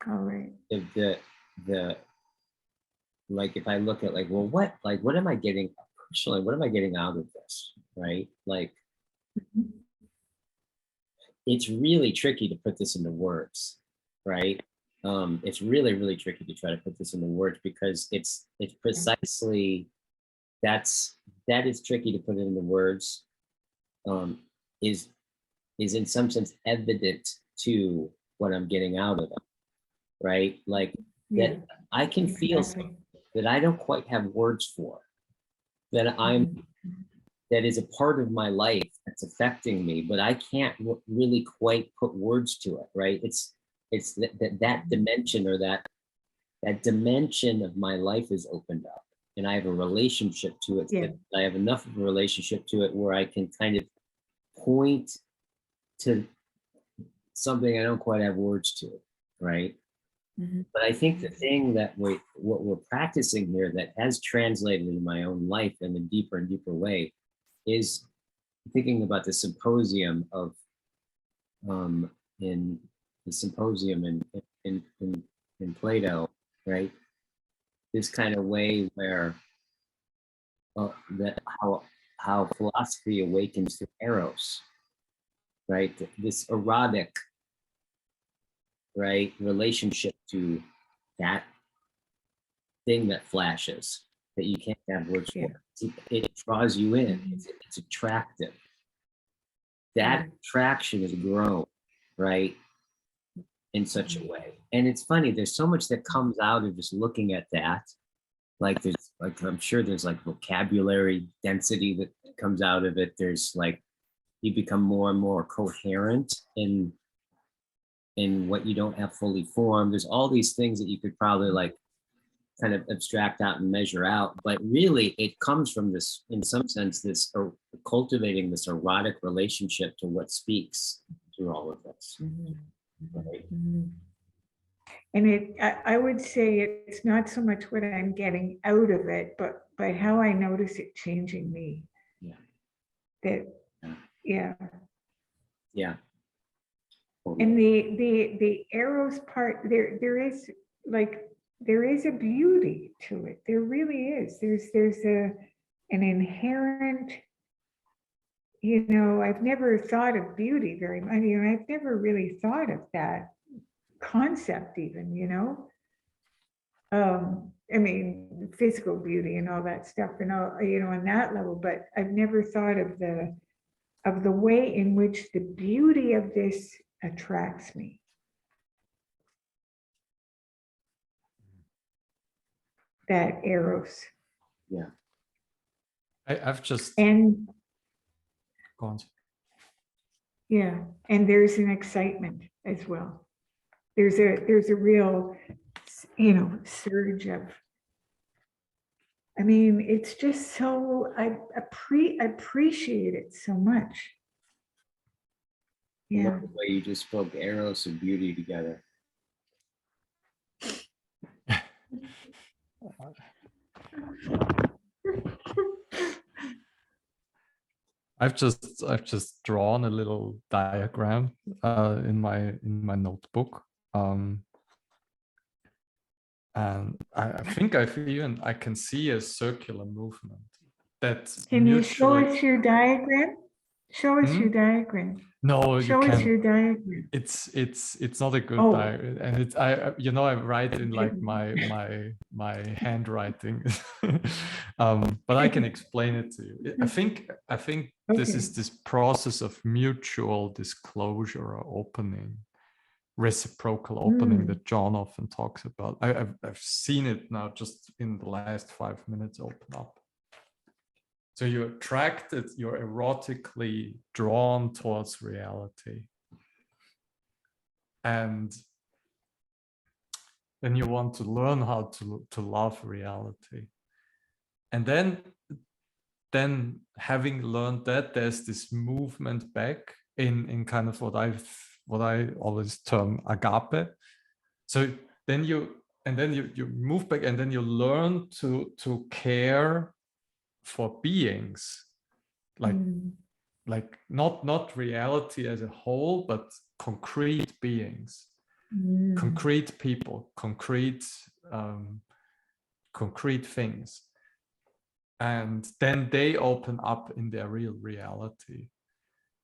Speaker 2: All right.
Speaker 1: The like, if I look at what am I getting personally? What am I getting out of this? Right? Like, it's really tricky to put this into words, right? It's really, really tricky to try to put this into words, because it's precisely that is tricky to put it into words. Is in some sense evident to what I'm getting out of it, right? Like, that I can feel something that I don't quite have words for, that is a part of my life that's affecting me, but I can't really quite put words to it, right? It's that dimension, or that dimension of my life is opened up, and I have a relationship to it.
Speaker 2: Yeah.
Speaker 1: I have enough of a relationship to it where I can kind of point to something I don't quite have words to, right? But I think the thing that what we're practicing here that has translated in my own life in a deeper and deeper way is thinking about the symposium of in the Symposium in Plato, right? This kind of way where that how philosophy awakens to eros, right? This erotic, right, relationship to that thing that flashes that you can't have words for. It draws you in. It's attractive. That attraction is grown, right, in such a way. And it's funny, there's so much that comes out of just looking at that. Like there's like, I'm sure there's like vocabulary density that comes out of it. There's like, you become more and more coherent in what you don't have fully formed. There's all these things that you could probably like kind of abstract out and measure out, but really it comes from this, in some sense, this cultivating this erotic relationship to what speaks through all of this. Right?
Speaker 2: And I would say it's not so much what I'm getting out of it, but by how I notice it changing me.
Speaker 1: Yeah.
Speaker 2: That, yeah.
Speaker 1: Yeah.
Speaker 2: And the arrows part, there is a beauty to it. There really is. There's an inherent, I've never thought of beauty very much. I've never really thought of that concept even, physical beauty and all that stuff and all, on that level, but I've never thought of the way in which the beauty of this attracts me. That eros.
Speaker 1: Yeah.
Speaker 3: I've just
Speaker 2: and
Speaker 3: go on.
Speaker 2: Yeah, and there's an excitement as well. There's a real, surge of. It's just so I appreciate it so much.
Speaker 1: I
Speaker 2: Yeah.
Speaker 1: love the way you just spoke eros and beauty together.
Speaker 3: I've just drawn a little diagram in my notebook, and I think I can see a circular movement. That's
Speaker 2: Can you show
Speaker 3: mutually.
Speaker 2: us your diagram? Show us your diagram.
Speaker 3: No, you
Speaker 2: Show us
Speaker 3: can't.
Speaker 2: your diagram.
Speaker 3: It's not a good
Speaker 2: Oh.
Speaker 3: diagram, and it's I write in like my handwriting, but I can explain it to you. I think this
Speaker 2: Okay.
Speaker 3: is this process of mutual disclosure or opening, reciprocal opening that John often talks about. I've seen it now just in the last 5 minutes open up. So you're attracted, you're erotically drawn towards reality. And then you want to learn how to love reality. And then having learned that, there's this movement back in kind of what I always term agape. So then you move back, and then you learn to care for beings, like not reality as a whole, but concrete beings, concrete people, concrete things. And then they open up in their real reality.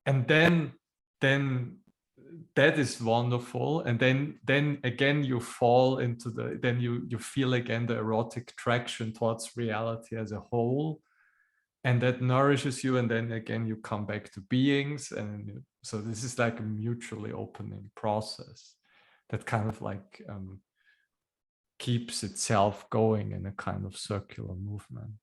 Speaker 3: And then that is wonderful. And then again, you fall into then you feel again the erotic attraction towards reality as a whole. And that nourishes you, and then again you come back to beings, and so this is like a mutually opening process that kind of like keeps itself going in a kind of circular movement.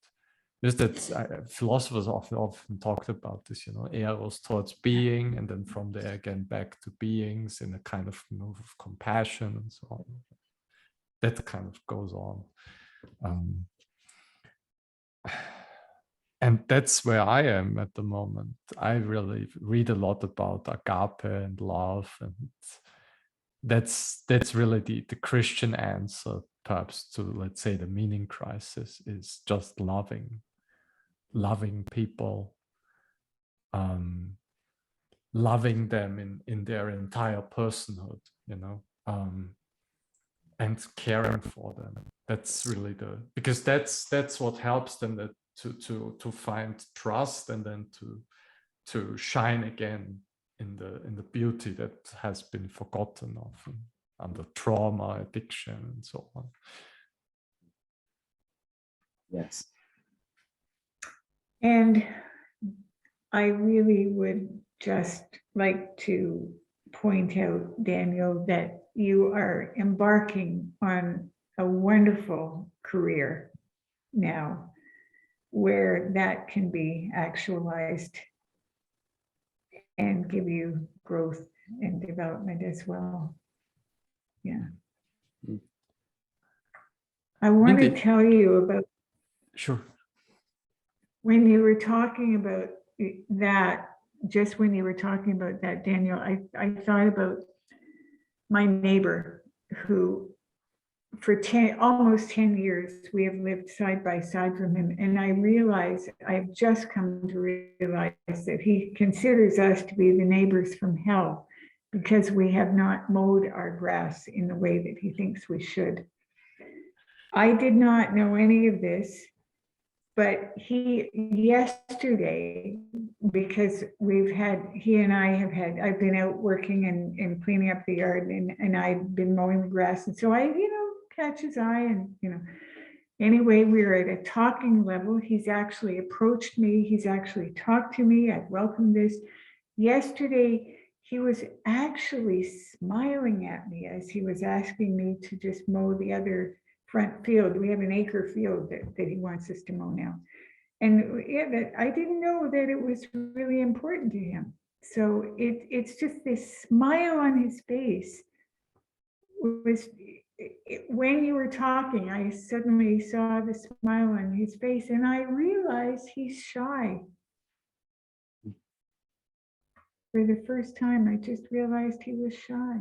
Speaker 3: Just that philosophers often talked about this, eros towards being, and then from there again back to beings in a kind of move of compassion and so on. That kind of goes on. And that's where I am at the moment. I really read a lot about agape and love, and that's really the Christian answer, perhaps, to, let's say, the meaning crisis, is just loving people, loving them in their entire personhood, and caring for them. That's really because that's what helps them to find trust, and then to shine again in the beauty that has been forgotten often under trauma, addiction, and so on.
Speaker 1: Yes.
Speaker 2: And I really would just like to point out, Daniel, that you are embarking on a wonderful career now where that can be actualized and give you growth and development as well. Yeah. I want to tell you about.
Speaker 3: Sure.
Speaker 2: When you were talking about that, just when you were talking about that, Daniel, I thought about my neighbor who for almost 10 years, we have lived side by side from him. And I've just come to realize that he considers us to be the neighbors from hell because we have not mowed our grass in the way that he thinks we should. I did not know any of this, but yesterday, because I've been out working and cleaning up the yard and I've been mowing the grass. And so I, catch his eye and, anyway, we're at a talking level. He's actually approached me. He's actually talked to me. I've welcomed this. Yesterday, he was actually smiling at me as he was asking me to just mow the other front field. We have an acre field that he wants us to mow now. And I didn't know that it was really important to him. So it's just this smile on his face when you were talking, I suddenly saw the smile on his face and I realized he's shy. For the first time, I just realized he was shy.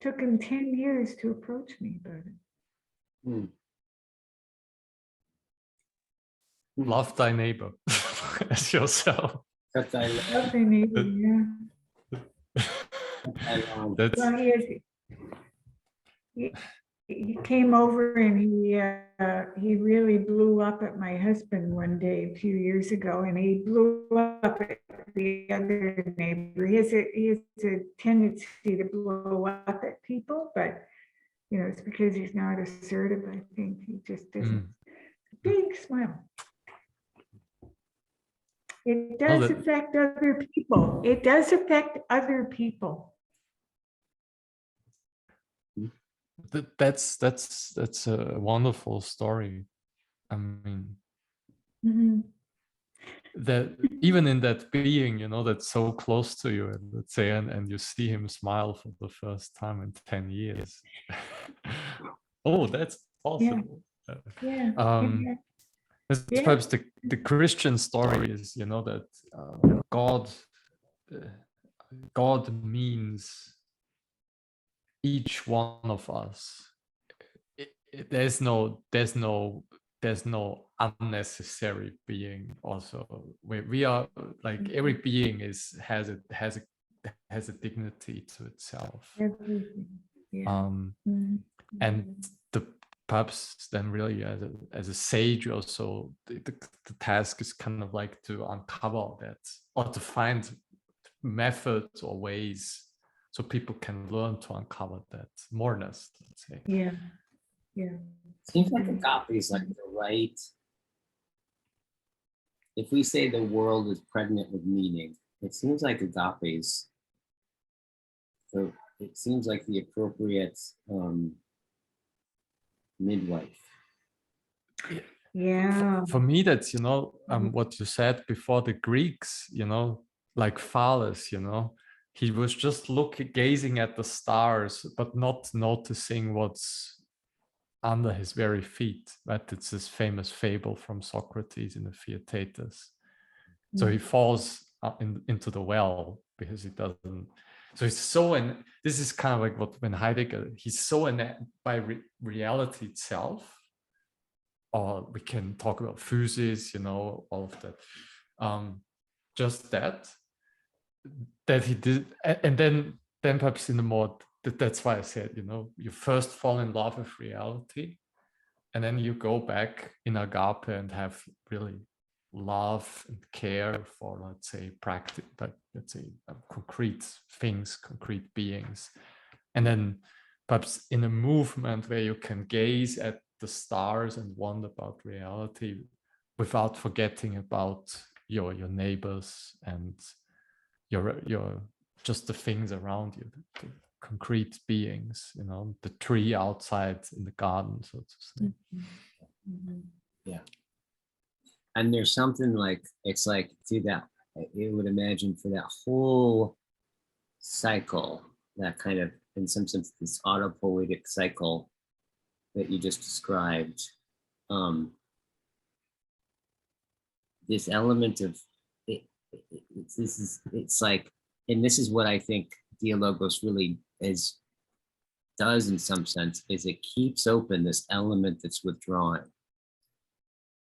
Speaker 2: Took him 10 years to approach me about it.
Speaker 3: Love thy neighbor as yourself.
Speaker 2: Love thy neighbor, yeah. Well, he came over and he really blew up at my husband one day a few years ago, and he blew up at the other neighbor. He has a tendency to blow up at people, but it's because he's not assertive. I think he just doesn't. Big smile. It does affect other people. It does affect other people.
Speaker 3: That's a wonderful story. I mean, that even in that being, that's so close to you, let's say, and you see him smile for the first time in 10 years. Oh, that's possible.
Speaker 2: Yeah.
Speaker 3: That's perhaps the Christian story is, that God means each one of us. There's no unnecessary being. Also, we are like every being has a dignity to itself. And perhaps then really as a sage also the task is kind of like to uncover that, or to find methods or ways so people can learn to uncover that moreness, let's say.
Speaker 2: Yeah.
Speaker 1: Seems like agape is like the right. If we say the world is pregnant with meaning, it seems like agape is. So it seems like the appropriate midwife.
Speaker 2: Yeah.
Speaker 3: For me, that's what you said before. The Greeks, like Phallus, he was just gazing at the stars, but not noticing what's under his very feet. Right? It's this famous fable from Socrates in the Theaetetus. So he falls into the well because he doesn't. So he's so in. This is kind of like what when Heidegger. He's so in by reality itself. Or we can talk about physis, all of that. Just that that he did, and then perhaps in the more, that's why I said, you know, you first fall in love with reality, and then you go back in agape and have really love and care for, let's say, practice, but let's say concrete things, concrete beings. And then perhaps in a movement where you can gaze at the stars and wonder about reality without forgetting about your neighbors and your just the things around you, the concrete beings, you know, the tree outside in the garden, so to say.
Speaker 1: Yeah. And there's something like, it's like, see that, you would imagine for that whole cycle, that kind of, in some sense, this autopoietic cycle that you just described, this element of it, it's like, and this is what I think Dialogos really does in some sense, is it keeps open this element that's withdrawing,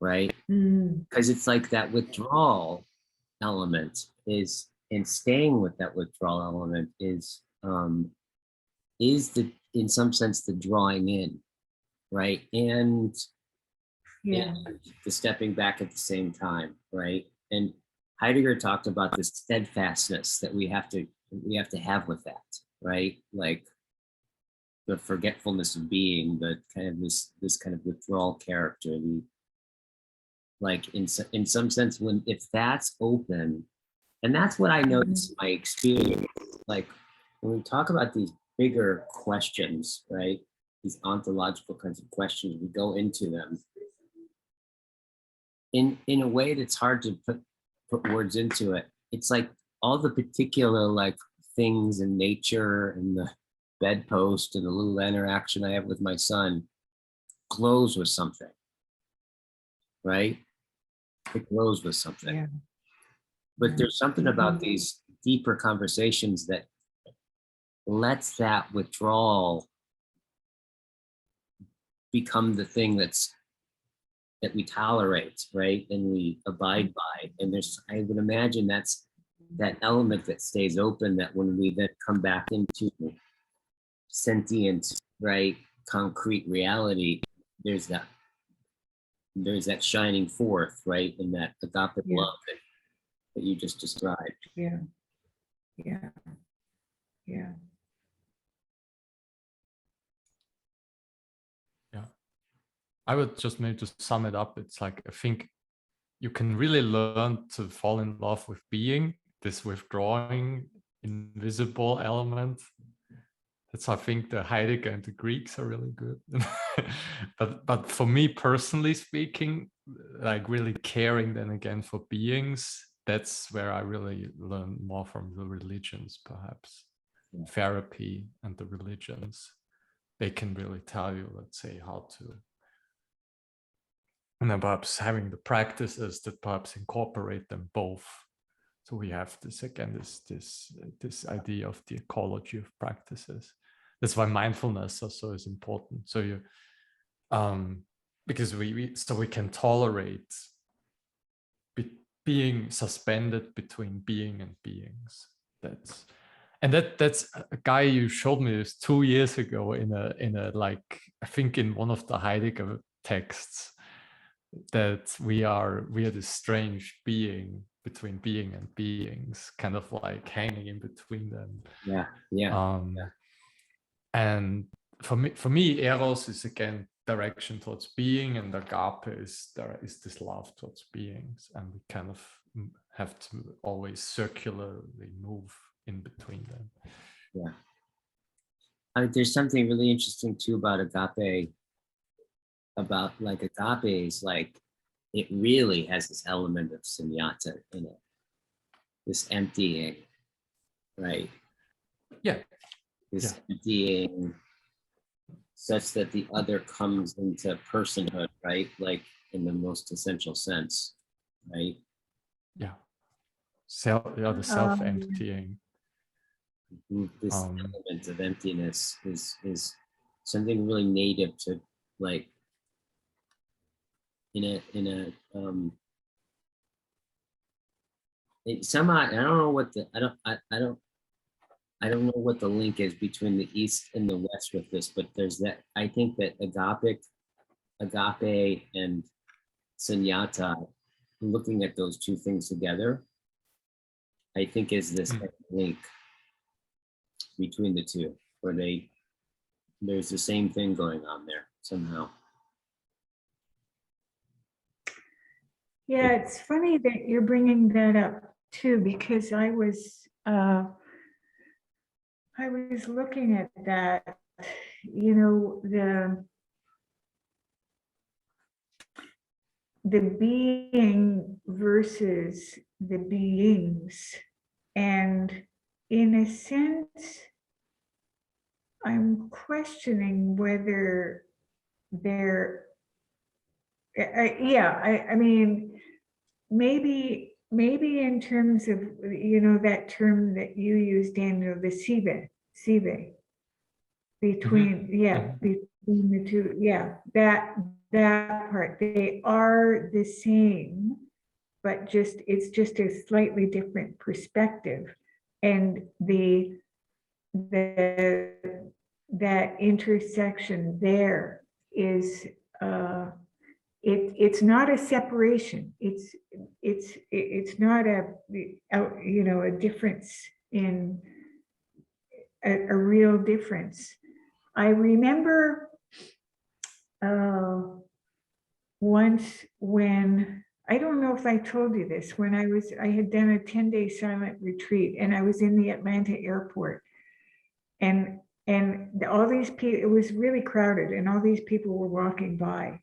Speaker 1: right? Because it's like that withdrawal element is, and staying with that withdrawal element is the, in some sense, the drawing in, right? And the stepping back at the same time, right? And Heidegger talked about this steadfastness that we have to have with that, right? Like the forgetfulness of being, the kind of this kind of withdrawal character, the, like in some sense, when, if that's open, and that's what I noticed in my experience, like when we talk about these bigger questions, right? These ontological kinds of questions, we go into them in a way that's hard to put words into it. It's like all the particular like things in nature and the bedpost and the little interaction I have with my son glows with something, right? It glows with something.
Speaker 2: Yeah.
Speaker 1: But there's something about these deeper conversations that lets that withdrawal become the thing that we tolerate, right? And we abide by. And there's, I would imagine that's that element that stays open, that when we then come back into sentient, right, concrete reality, there's that shining forth, right? In that agape love that you just described.
Speaker 2: Yeah.
Speaker 3: I would just maybe just sum it up. It's like, I think you can really learn to fall in love with being, this withdrawing, invisible element. That's, I think, the Heidegger and the Greeks are really good. but for me personally speaking, like really caring then again for beings, that's where I really learn more from the religions, perhaps. Therapy and the religions, they can really tell you, let's say, how to, and then perhaps having the practices that perhaps incorporate them both. So we have this again, this idea of the ecology of practices. That's why mindfulness also is important. So you, because we can tolerate being suspended between being and beings. That's a guy you showed me this 2 years ago in a like, I think in one of the Heidegger texts, that we are this strange being between being and beings, kind of like hanging in between them. And for me, eros is again direction towards being, and agape is this love towards beings, and we kind of have to always circularly move in between them.
Speaker 1: There's something really interesting too about agape. About like agape is like, it really has this element of sunyata in it, this emptying, right? This emptying such that the other comes into personhood, right? Like in the most essential sense, right?
Speaker 3: The self-emptying.
Speaker 1: This element of emptiness is something really native to, like, in a somehow, I don't know what the, I don't know what the link is between the East and the West with this, but there's that, I think that agape and sunyata, looking at those two things together, I think is this link between the two, where there's the same thing going on there somehow.
Speaker 2: Yeah, it's funny that you're bringing that up too, because I was looking at that, you know, the being versus the beings. And in a sense, I'm questioning whether they're, I mean, maybe in terms of, you know, that term that you use, Daniel, the sive, between, between the two, that part, they are the same, but it's just a slightly different perspective. And that intersection there is, it's not a separation. It's not a, you know, a difference in a real difference. I remember once when, I don't know if I told you this, when I had done a 10-day silent retreat and I was in the Atlanta airport, and all these people, it was really crowded and all these people were walking by,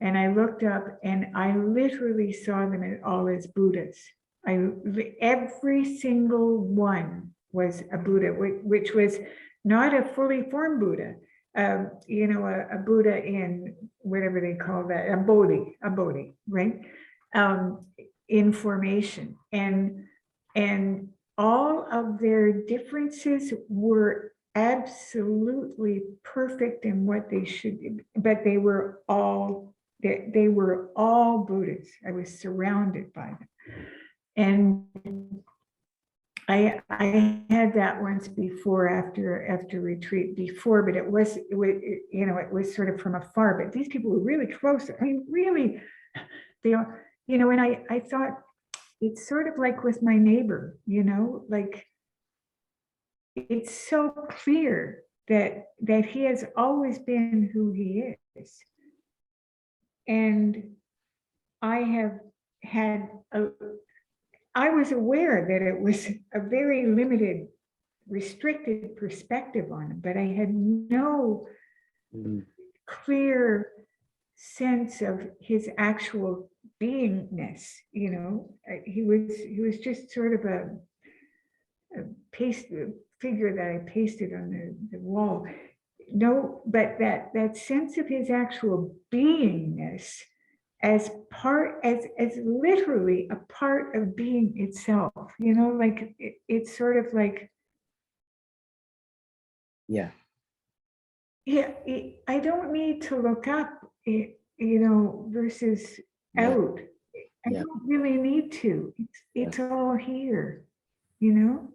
Speaker 2: and I looked up and I literally saw them all as Buddhas. Every single one was a Buddha, which was not a fully formed Buddha, you know, a Buddha in whatever they call that, a Bodhi, right? In formation, and all of their differences were absolutely perfect in what they should be, but they were all Buddhas. I was surrounded by them. And I had that once before, after retreat before, but it was, you know, it was sort of from afar, but these people were really close. I mean, really, they are, you know, and I thought, it's sort of like with my neighbor, you know, like, it's so clear that he has always been who he is. And I was aware that it was a very limited, restricted perspective on him, but I had no clear sense of his actual beingness. You know, he was just sort of a figure that I pasted on the wall. No, but that sense of his actual beingness as literally a part of being itself, you know, like it's sort of like, I don't need to look up, you know, versus out. I don't really need to. It's all here, you know.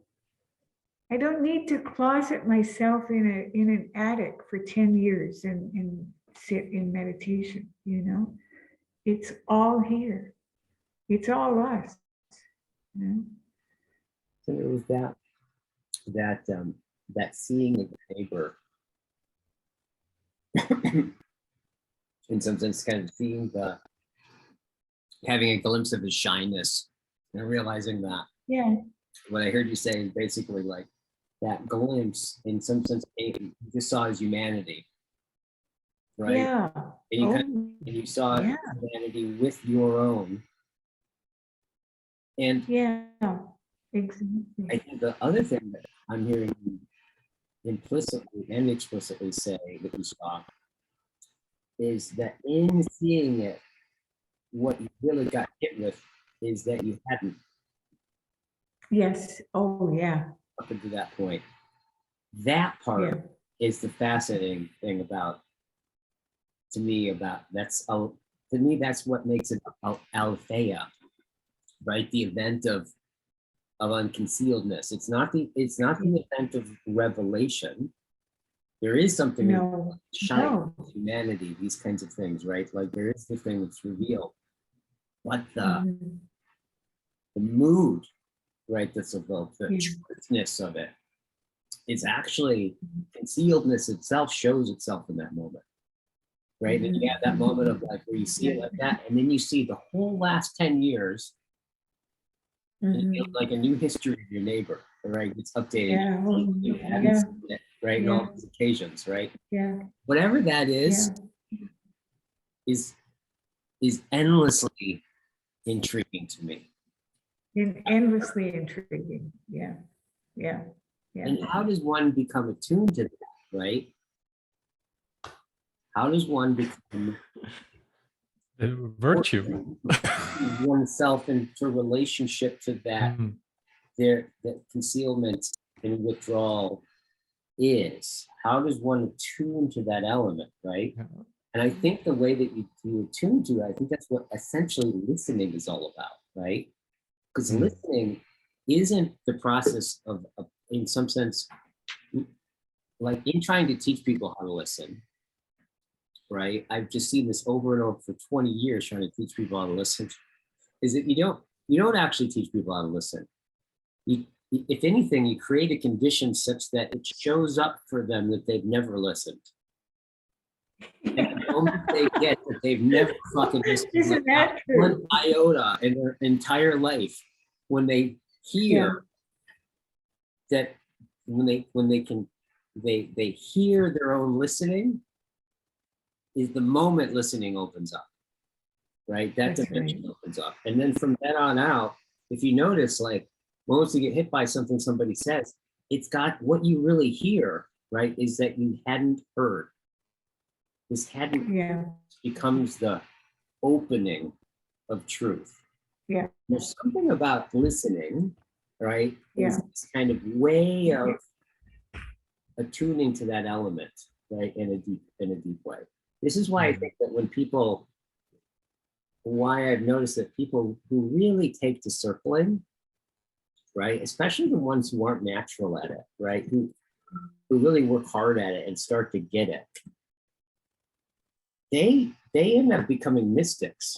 Speaker 2: I don't need to closet myself in an attic for 10 years and sit in meditation, you know. It's all here. It's all us. You know?
Speaker 1: So it was that seeing of the neighbor, in some sense, kind of seeing having a glimpse of his shyness and realizing that.
Speaker 2: Yeah.
Speaker 1: What I heard you say is basically like that glimpse, in some sense, you just saw his humanity, right?
Speaker 2: Yeah.
Speaker 1: And you saw humanity with your own. And
Speaker 2: yeah, exactly.
Speaker 1: I think the other thing that I'm hearing you implicitly and explicitly say that you saw is that in seeing it, what you really got hit with is that you hadn't.
Speaker 2: Yes. Oh, yeah.
Speaker 1: Up until that point. That part is the fascinating thing about, to me, that's what makes it Aletheia, right? The event of of unconcealedness. It's not the event of revelation. There is something
Speaker 2: No,
Speaker 1: shine,
Speaker 2: no.
Speaker 1: humanity, these kinds of things, right? Like there is the thing that's revealed, but the
Speaker 2: Mhm.
Speaker 1: mood, right, that's evoked, the
Speaker 2: Yeah.
Speaker 1: truthness of it, it's actually concealedness itself shows itself in that moment, right? And you have that moment of like where you see it like that, and then you see the whole last 10 years, and it feels
Speaker 2: Mhm.
Speaker 1: like a new history of your neighbor, right? It's updated.
Speaker 2: Yeah, well,
Speaker 1: You haven't
Speaker 2: yeah,
Speaker 1: seen it, right? And all these occasions, right?
Speaker 2: yeah,
Speaker 1: Whatever that is endlessly intriguing to me.
Speaker 2: endlessly intriguing. Yeah, yeah, yeah.
Speaker 1: And how does one become attuned to that, right? How does one become
Speaker 3: The virtue.
Speaker 1: oneself into relationship to that,
Speaker 3: Mhm.
Speaker 1: that concealment and withdrawal is? How does one attune to that element, right?
Speaker 3: Yeah.
Speaker 1: And I think the way that you attune to it, I think that's what essentially listening is all about, right? Because
Speaker 3: Mm.
Speaker 1: listening isn't the process of, in some sense, like in trying to teach people how to listen, right? I've just seen this over and over for 20 years trying to teach people how to listen, is that you don't actually teach people how to listen. If anything, you create a condition such that it shows up for them that they've never listened. And the moment they get that they've never fucking listened,
Speaker 2: Isn't that
Speaker 1: one
Speaker 2: true?
Speaker 1: iota in their entire life, when they hear that, when they hear their own listening, is the moment listening opens up, right? That
Speaker 2: That's
Speaker 1: dimension
Speaker 2: right.
Speaker 1: opens up. And then from then on out, if you notice, like moments you get hit by something somebody says, it's got what you really hear, right? Is that you hadn't heard. This hadn't becomes the opening of truth.
Speaker 2: Yeah.
Speaker 1: There's something about listening, right?
Speaker 2: Yeah.
Speaker 1: This kind of way of attuning to that element, right? In a deep way. This is why I think that why I've noticed that people who really take to circling, right? Especially the ones who aren't natural at it, right? Who really work hard at it and start to get it. They end up becoming mystics.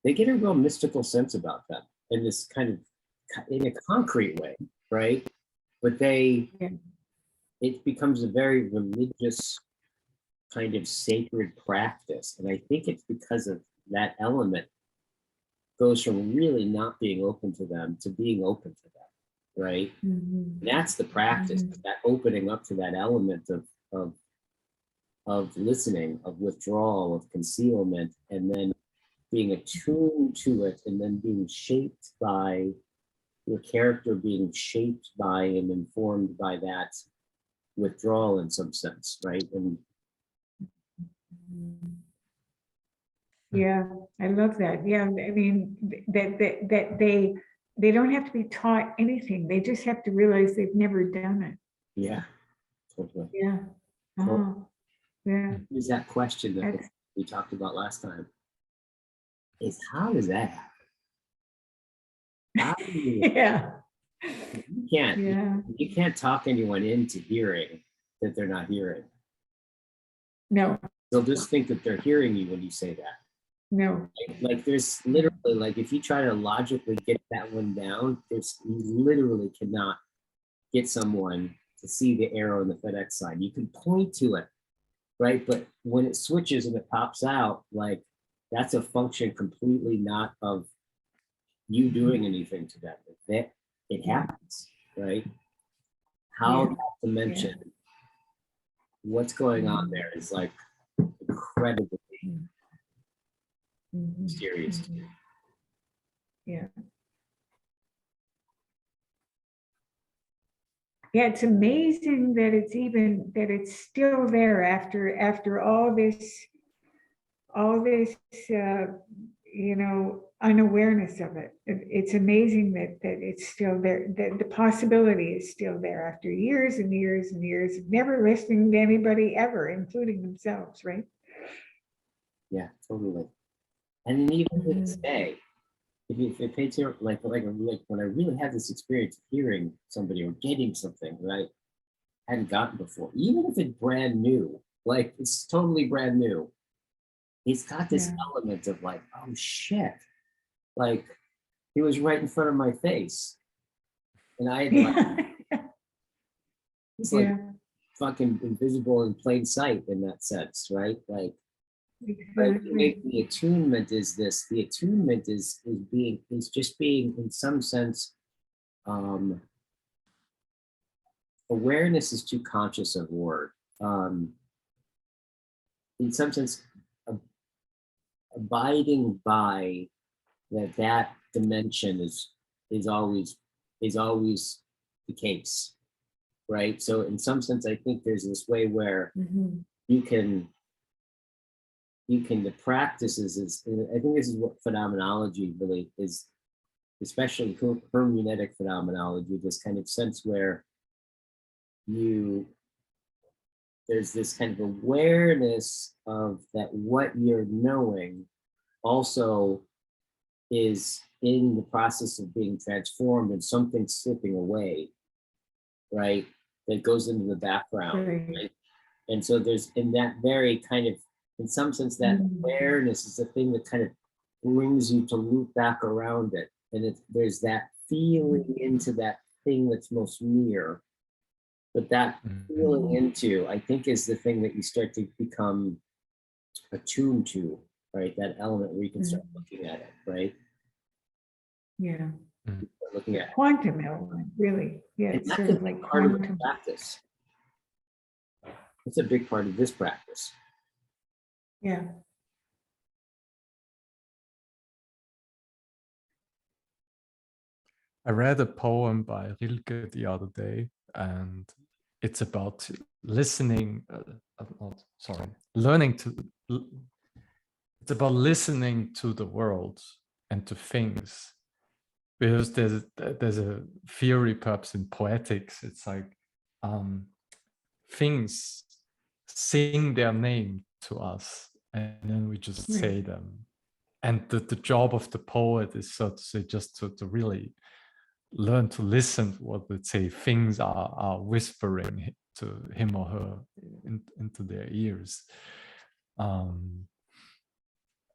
Speaker 1: They get a real mystical sense about them in this kind of, in a concrete way, right? But it becomes a very religious kind of sacred practice. And I think it's because of that element goes from really not being open to them to being open to them, right?
Speaker 2: Mhm.
Speaker 1: And that's the practice, that opening up to that element of listening, of withdrawal, of concealment, and then being attuned to it, and then being shaped by your character, being shaped by and informed by that withdrawal in some sense, right? And
Speaker 2: yeah, I love that. Yeah, I mean that they don't have to be taught anything. They just have to realize they've never done it.
Speaker 1: yeah, totally.
Speaker 2: Yeah. Yeah.
Speaker 1: Is that question that we talked about last time? Is how does that happen? How do you,
Speaker 2: Yeah.
Speaker 1: you can't talk anyone into hearing that they're not hearing.
Speaker 2: No.
Speaker 1: They'll just think that they're hearing you when you say that.
Speaker 2: No.
Speaker 1: Like there's literally, like if you try to logically get that one down, you literally cannot get someone to see the arrow on the FedEx sign. You can point to it, right? But when it switches and it pops out, like that's a function completely not of you doing anything to them. That it happens, right? How that dimension, what's going on there is like incredibly mysterious to me.
Speaker 2: Yeah. Yeah, it's amazing that it's still there after all this unawareness of it. It's amazing that it's still there, that the possibility is still there after years and years and years of never listening to anybody ever, including themselves, right?
Speaker 1: Yeah, totally. And then even to this day, if it paid to like when I really had this experience of hearing somebody or getting something that I hadn't gotten before, even if it's brand new, like it's totally brand new, it's got this element of like, oh shit, like he was right in front of my face. And I had like, he's like fucking invisible in plain sight in that sense, right? Like, right? The attunement is this. The attunement is just being in some sense. Awareness is too conscious of word. In some sense, abiding by that dimension is always the case, right? So in some sense, I think there's this way where you can the practices is, I think this is what phenomenology really is, especially hermeneutic phenomenology, this kind of sense where there's this kind of awareness of that what you're knowing also is in the process of being transformed and something slipping away, right? That goes into the background, right? And so there's in that very kind of, in some sense, that awareness is the thing that kind of brings you to loop back around it. And there's that feeling into that thing that's most near. But that feeling into, I think, is the thing that you start to become attuned to, right? That element where you can start looking at it, right?
Speaker 2: Yeah.
Speaker 1: Looking at
Speaker 2: quantum element, really. Yeah, it's sort of like
Speaker 1: part
Speaker 2: quantum.
Speaker 1: of the practice. It's a big part of this practice.
Speaker 2: Yeah.
Speaker 3: I read a poem by Rilke the other day, and it's about listening, learning to, it's about listening to the world and to things. Because there's a theory perhaps in poetics, it's like things sing their name to us and then we just say them. And the job of the poet is, so to say, just to really learn to listen to what, let's say, things are whispering to him or her into their ears.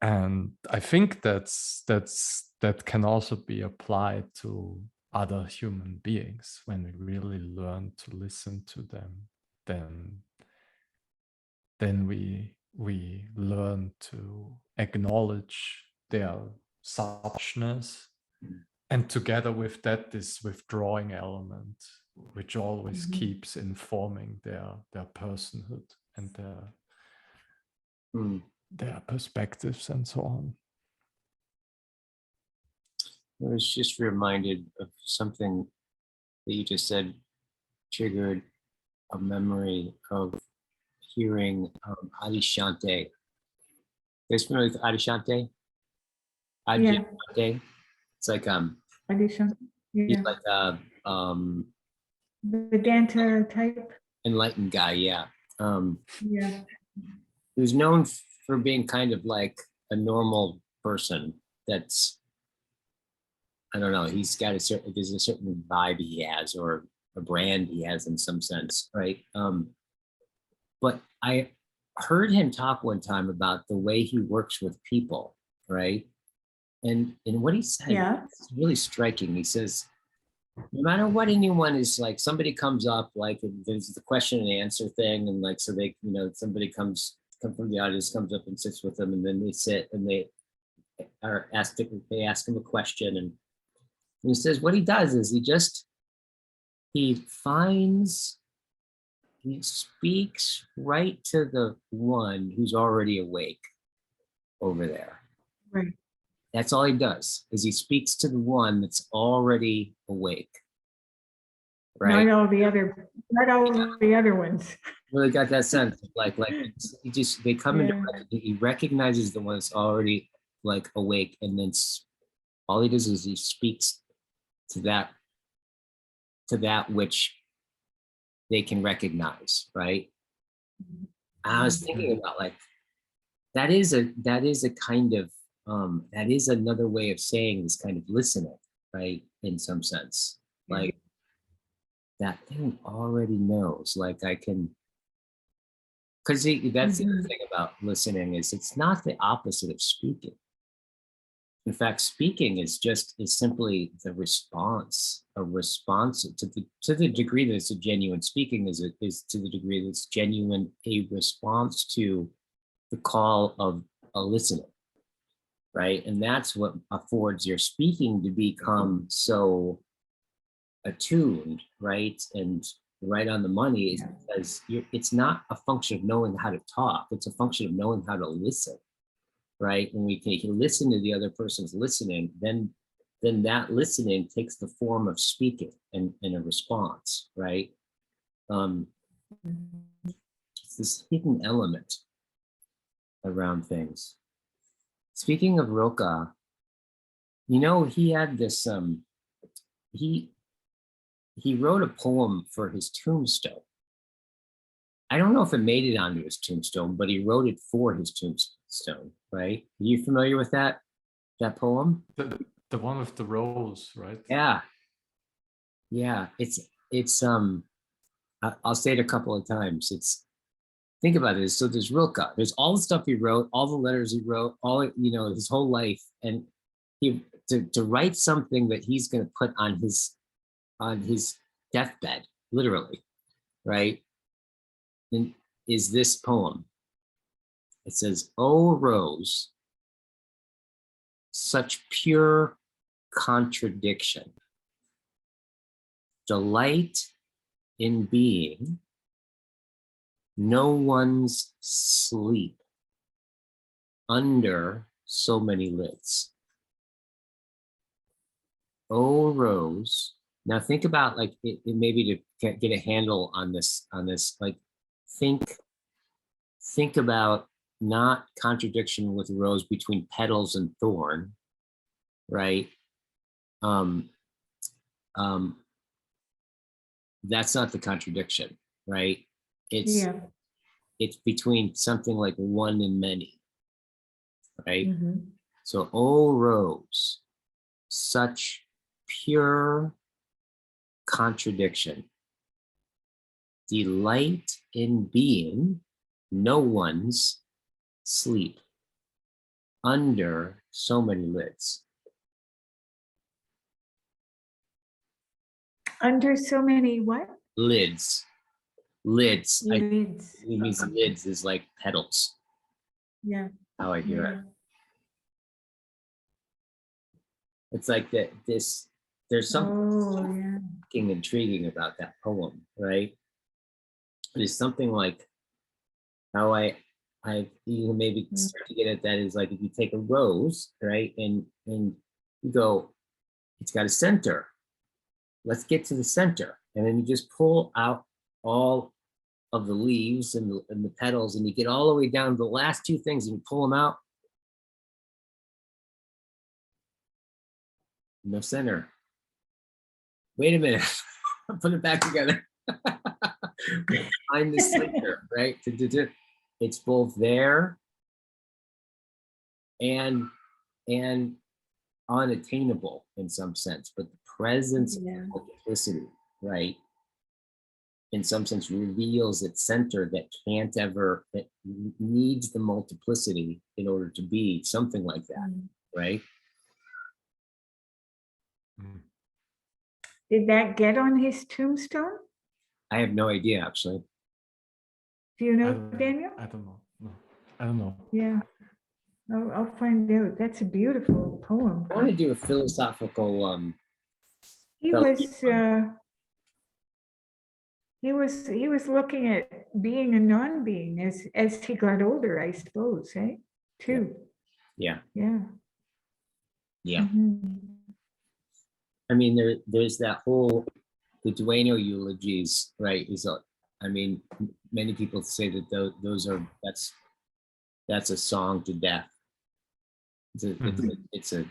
Speaker 3: And I think that can also be applied to other human beings. When we really learn to listen to them, then we learn to acknowledge their suchness, and together with that, this withdrawing element, which always keeps informing their personhood and their perspectives and so on.
Speaker 1: I was just reminded of something that you just said, triggered a memory of hearing Adi Shante. You guys familiar with Adi Shante? Adi Shante. It's like
Speaker 2: Adi Shante.
Speaker 1: He's like a
Speaker 2: Vedanta type.
Speaker 1: Enlightened guy, yeah.
Speaker 2: Yeah.
Speaker 1: He was known for being kind of like a normal person. That's, I don't know, he's got there's a certain vibe he has, or a brand he has in some sense, right? But I heard him talk one time about the way he works with people, right? And what he said, it's really striking. He says, no matter what anyone is like, somebody comes up, like there's the question and answer thing, and like, so they, somebody come from the audience, comes up and sits with them, and then they sit and they ask him a question, and he says what he does is he speaks right to the one who's already awake over there.
Speaker 2: Right.
Speaker 1: That's all he does, is he speaks to the one that's already awake. Right.
Speaker 2: Not all the other ones.
Speaker 1: Really got that sense of like they come into, he recognizes the one that's already like awake, and then all he does is he speaks to that which they can recognize, right? I was thinking about like that is a kind of that is another way of saying this kind of listening, right? In some sense, like that thing already knows, like I can, because that's the other thing about listening is it's not the opposite of speaking. In fact, speaking is simply the response, a response to the degree that it's a genuine speaking is to the degree that it's genuine, a response to the call of a listener, right? And that's what affords your speaking to become so attuned, right? And right on the money is because it's not a function of knowing how to talk, it's a function of knowing how to listen. Right? When we can listen to the other person's listening, then that listening takes the form of speaking and a response, right? It's this hidden element around things. Speaking of Rilke, you know, he had this, he wrote a poem for his tombstone. I don't know if it made it onto his tombstone, but he wrote it for his tombstone, right? Are you familiar with that poem?
Speaker 3: The one with the rose, right?
Speaker 1: Yeah. Yeah, I'll say it a couple of times. Think about it. So there's Rilke, there's all the stuff he wrote, all the letters he wrote, all, you know, his whole life. And to write something that he's going to put on his deathbed, literally, right? And is this poem. It says, "Oh, Rose, such pure contradiction, delight in being, no one's sleep under so many lids. Oh, Rose." Now think about like it maybe to get a handle on this, like think about not contradiction with rose between petals and thorn, right? That's not the contradiction, right? It's between something like one and many, right? So, oh, Rose, such pure contradiction, delight in being, no one's sleep under so many lids.
Speaker 2: Under so many what?
Speaker 1: Lids.
Speaker 2: Lids.
Speaker 1: It means lids is like petals.
Speaker 2: Yeah.
Speaker 1: How I hear it. It's like that. There's something intriguing about that poem, right? There's something like how I maybe start to get at that is like if you take a rose, right, and you go, it's got a center. Let's get to the center, and then you just pull out all of the leaves and the petals, and you get all the way down to the last two things, and you pull them out. No center. Wait a minute. Put it back together. Find the center, right? It's both there and unattainable in some sense, but the presence of multiplicity, right, in some sense reveals its center that needs the multiplicity in order to be something like that, right?
Speaker 2: Did that get on his tombstone?
Speaker 1: I have no idea, actually.
Speaker 2: Do you know, Daniel?
Speaker 3: I don't know. No, I don't know.
Speaker 2: Yeah, I'll find out. That's a beautiful poem.
Speaker 1: I want to do a philosophical.
Speaker 2: He was looking at being a non-being as he got older, I suppose, eh? Too.
Speaker 1: Yeah. I mean, there's that whole the Dueno eulogies, right? I mean, many people say that that's a song to death. It's a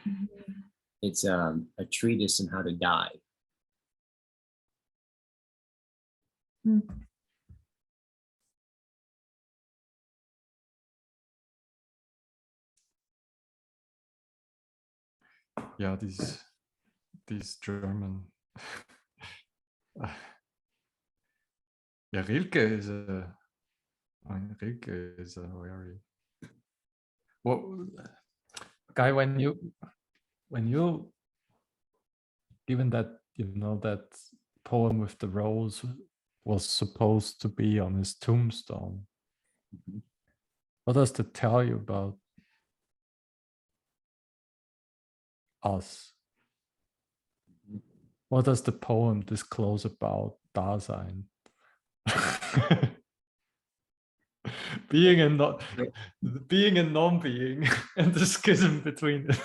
Speaker 1: treatise on how to die.
Speaker 3: yeah, these German. Yeah, Rilke is a very well guy. When you given that that poem with the rose was supposed to be on his tombstone, what does that tell you about us? What does the poem disclose about Dasein? being and not being and non-being, and the schism between them.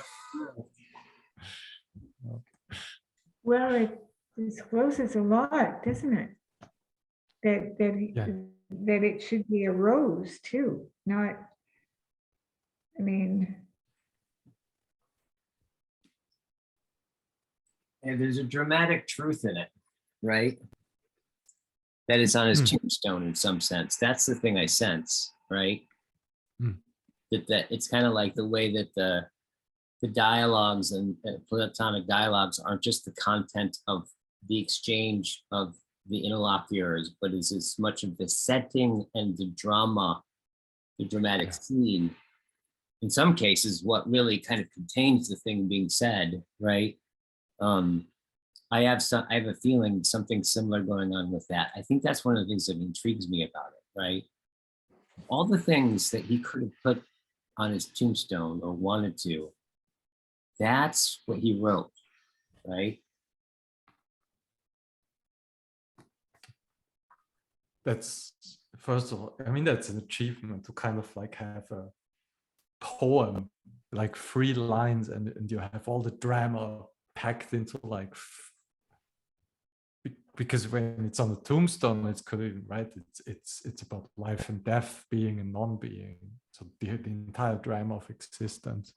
Speaker 2: Well, it discloses a lot, doesn't it?
Speaker 3: Yeah.
Speaker 2: That it should be a rose too, not, I mean,
Speaker 1: And there's a dramatic truth in it, right? That is on his tombstone in some sense. That's the thing I sense, right? That it's kind of like the way that the dialogues and Platonic dialogues aren't just the content of the exchange of the interlocutors, but is as much of the setting and the drama, the dramatic scene. In some cases, what really kind of contains the thing being said, right? I have a feeling something similar going on with that. I think that's one of the things that intrigues me about it, right? All the things that he could have put on his tombstone or wanted to, that's what he wrote, right?
Speaker 3: That's, first of all, I mean, that's an achievement to kind of like have a poem, like 3 lines, and you have all the drama packed into like, because when it's on the tombstone, it's could, right? It's about life and death, being and non-being. So the entire drama of existence.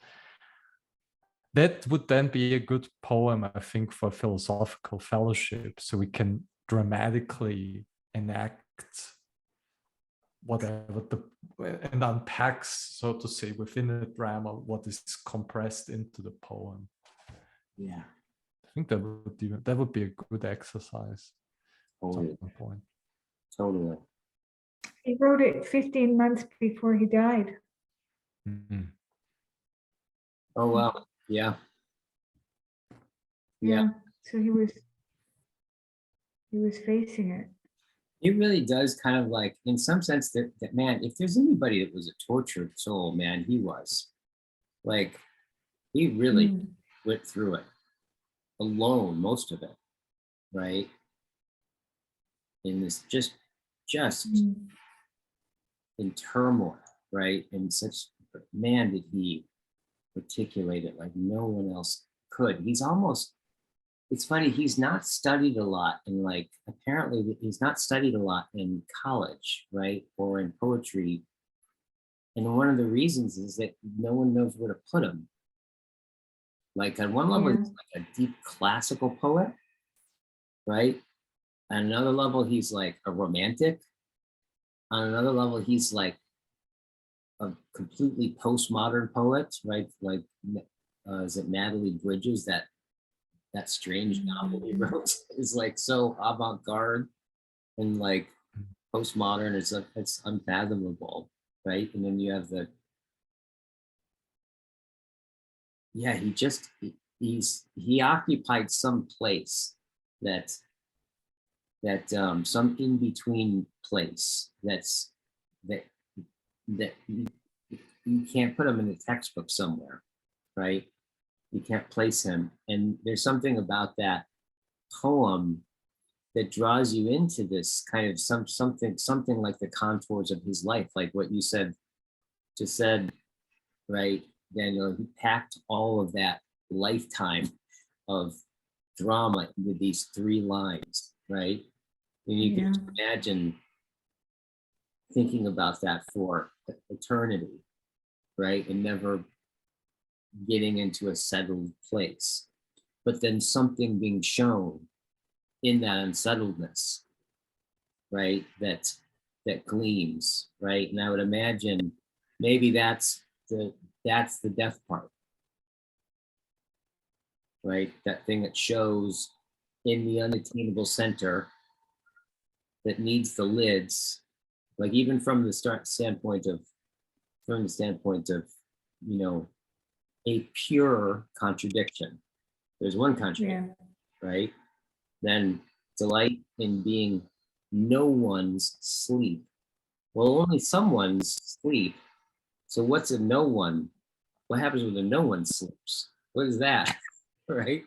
Speaker 3: That would then be a good poem, I think, for philosophical fellowship. So we can dramatically enact whatever and unpacks, so to say, within the drama what is compressed into the poem.
Speaker 1: Yeah.
Speaker 3: I think that would be a good exercise.
Speaker 1: Totally.
Speaker 3: At some point.
Speaker 1: Totally.
Speaker 2: he wrote it 15 months before he died.
Speaker 3: Mm-hmm.
Speaker 1: Oh wow. Yeah.
Speaker 2: Yeah. So he was facing it.
Speaker 1: It really does kind of like, in some sense, that man, if there's anybody that was a tortured soul, man, he was. Like, he really went through it alone, most of it, right? In this just in turmoil, right? And such, man, did he articulate it like no one else could. He's almost, it's funny, he's not studied a lot in, like, apparently he's not studied a lot in college, right? Or in poetry. And one of the reasons is that no one knows where to put him. Like, on one level, he's like a deep classical poet, right? On another level, he's like a romantic. On another level, he's like a completely postmodern poet, right? Like, is it Natalie Bridges, that strange novel he wrote is like so avant-garde and like postmodern. It's unfathomable, right? And then you have he occupied some place that some in-between place that you can't put him in the textbook somewhere, right? You can't place him. And there's something about that poem that draws you into this kind of something like the contours of his life, like what you just said, right, Daniel? He packed all of that lifetime of drama into these 3 lines, right? And you can just imagine thinking about that for eternity, right? And never getting into a settled place, but then something being shown in that unsettledness, right? That gleams, right? And I would imagine maybe that's the death part, right? That thing that shows in the unattainable center that needs the lids, like even from the standpoint of, you know, a pure contradiction. There's one contradiction, right? Then delight in being no one's sleep. Well, only someone's sleep. So what's a no one? What happens when a no one sleeps? What is that, right?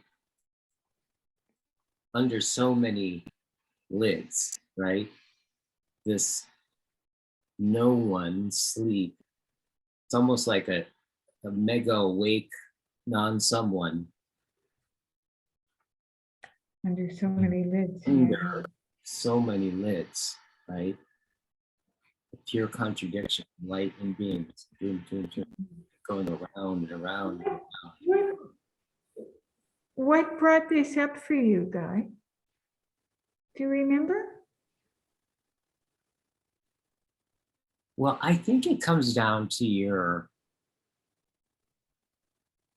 Speaker 1: Under so many lids, right? This no one sleep. It's almost like a mega awake non-someone.
Speaker 2: Under so many lids.
Speaker 1: Under so many lids, right? A pure contradiction, light and being, going around and around. And around.
Speaker 2: What brought this up for you, Guy? Do you remember?
Speaker 1: Well, I think it comes down to your,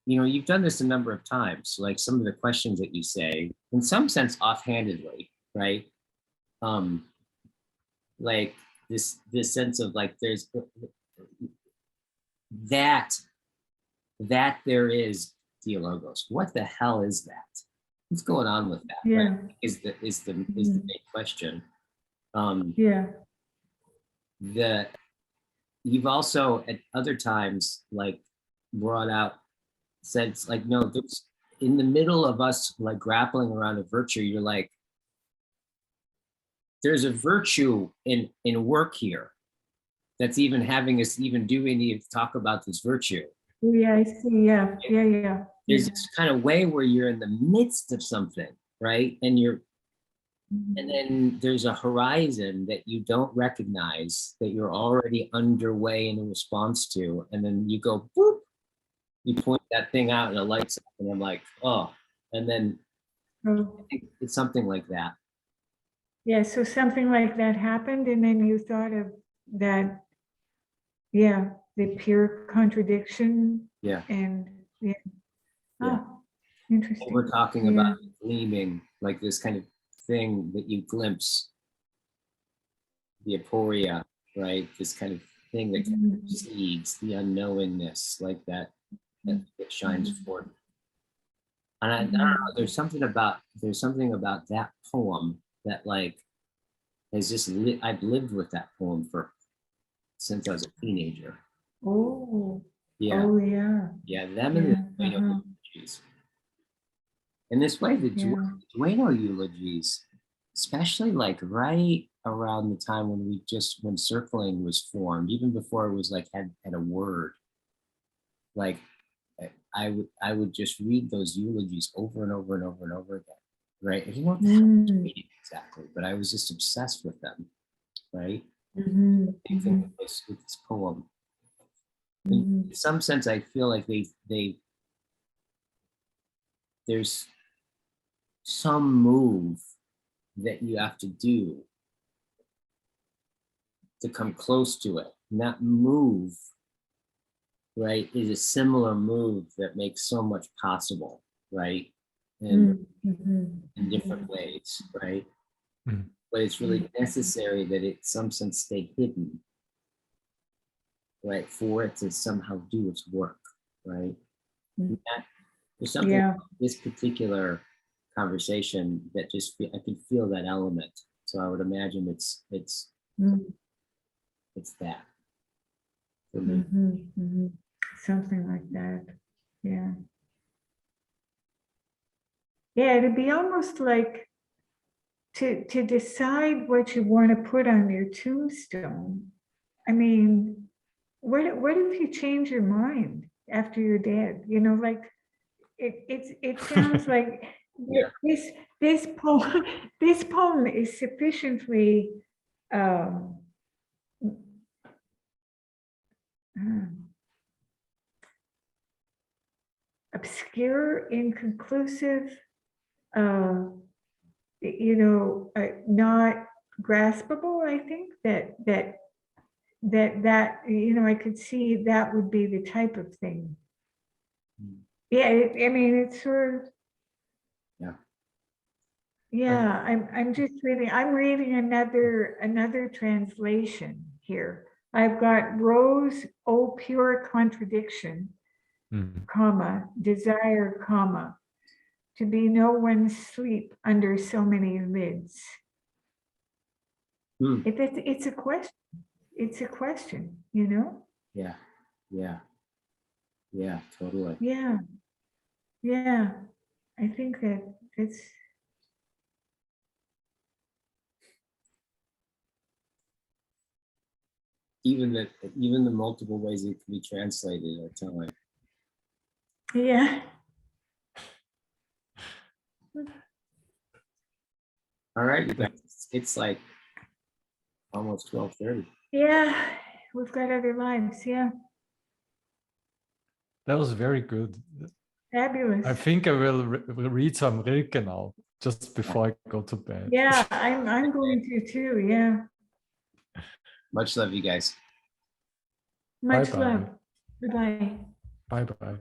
Speaker 1: you know, you've done this a number of times, like some of the questions that you say, in some sense offhandedly, right? Like this sense of like there's that there is Dialogos. What the hell is that? What's going on with that?
Speaker 2: Yeah.
Speaker 1: Right? Is the big question. You've also at other times like brought out, said like, no, there's in the middle of us like grappling around a virtue, you're like, there's a virtue in work here that's even having us even do any talk about this virtue.
Speaker 2: Yeah, I see. Yeah.
Speaker 1: There's this kind of way where you're in the midst of something, right? And then there's a horizon that you don't recognize that you're already underway in a response to. And then you go, boop, you point that thing out and it lights up and I'm like, oh, and then I think it's something like that.
Speaker 2: Yeah, so something like that happened and then you thought of that, the pure contradiction.
Speaker 1: Yeah.
Speaker 2: And
Speaker 1: Yeah.
Speaker 2: Oh, interesting.
Speaker 1: We're talking about gleaming, like this kind of thing that you glimpse, the aporia, right? This kind of thing that kind of precedes the unknowingness, like that shines forth. And I don't know, there's something about that poem that like has just I've lived with that poem since I was a teenager.
Speaker 2: Oh.
Speaker 1: Yeah.
Speaker 2: Oh yeah.
Speaker 1: Yeah, them and the Dueno eulogies. In this way, the Dueno eulogies, especially like right around the time when circling was formed, even before it was like had a word, like I would just read those eulogies over and over and over and over again, right? I didn't know what the hell I was reading exactly, but I was just obsessed with them, right? With this poem. In some sense, I feel like there's some move that you have to do to come close to it. And that move, right, is a similar move that makes so much possible, right? In different ways, right? But it's really necessary that it, in some sense, stay hidden, right, for it to somehow do its work, right? There's something about this particular conversation that just I can feel that element. So I would imagine it's that for me.
Speaker 2: Something like that. Yeah. Yeah, it'd be almost like to decide what you want to put on your tombstone. I mean, what if you change your mind after you're dead? You know, like it sounds like this poem is sufficiently obscure, inconclusive, not graspable. I think that I could see that would be the type of thing. Yeah, I mean, it's sort of Yeah, I'm just reading, I'm reading another translation here. I've got Rose, oh pure contradiction,
Speaker 3: Mhm.
Speaker 2: comma, desire, comma, to be no one's sleep under so many lids.
Speaker 1: Hmm.
Speaker 2: It's a question. It's a question, you know?
Speaker 1: Yeah, yeah, yeah, totally.
Speaker 2: Yeah, yeah. I think that it's,
Speaker 1: Even the multiple ways it can be translated are telling.
Speaker 2: yeah.
Speaker 1: All right, you guys, it's like almost 12:30.
Speaker 2: Yeah, we've got other lives. Yeah,
Speaker 3: That was very good.
Speaker 2: fabulous.
Speaker 3: I think I will read some Rilke now, just before I go to bed.
Speaker 2: Yeah, I'm going to too. Yeah,
Speaker 1: Much love, you guys.
Speaker 2: much
Speaker 3: Bye-bye.
Speaker 2: love. Goodbye.
Speaker 3: Bye-bye.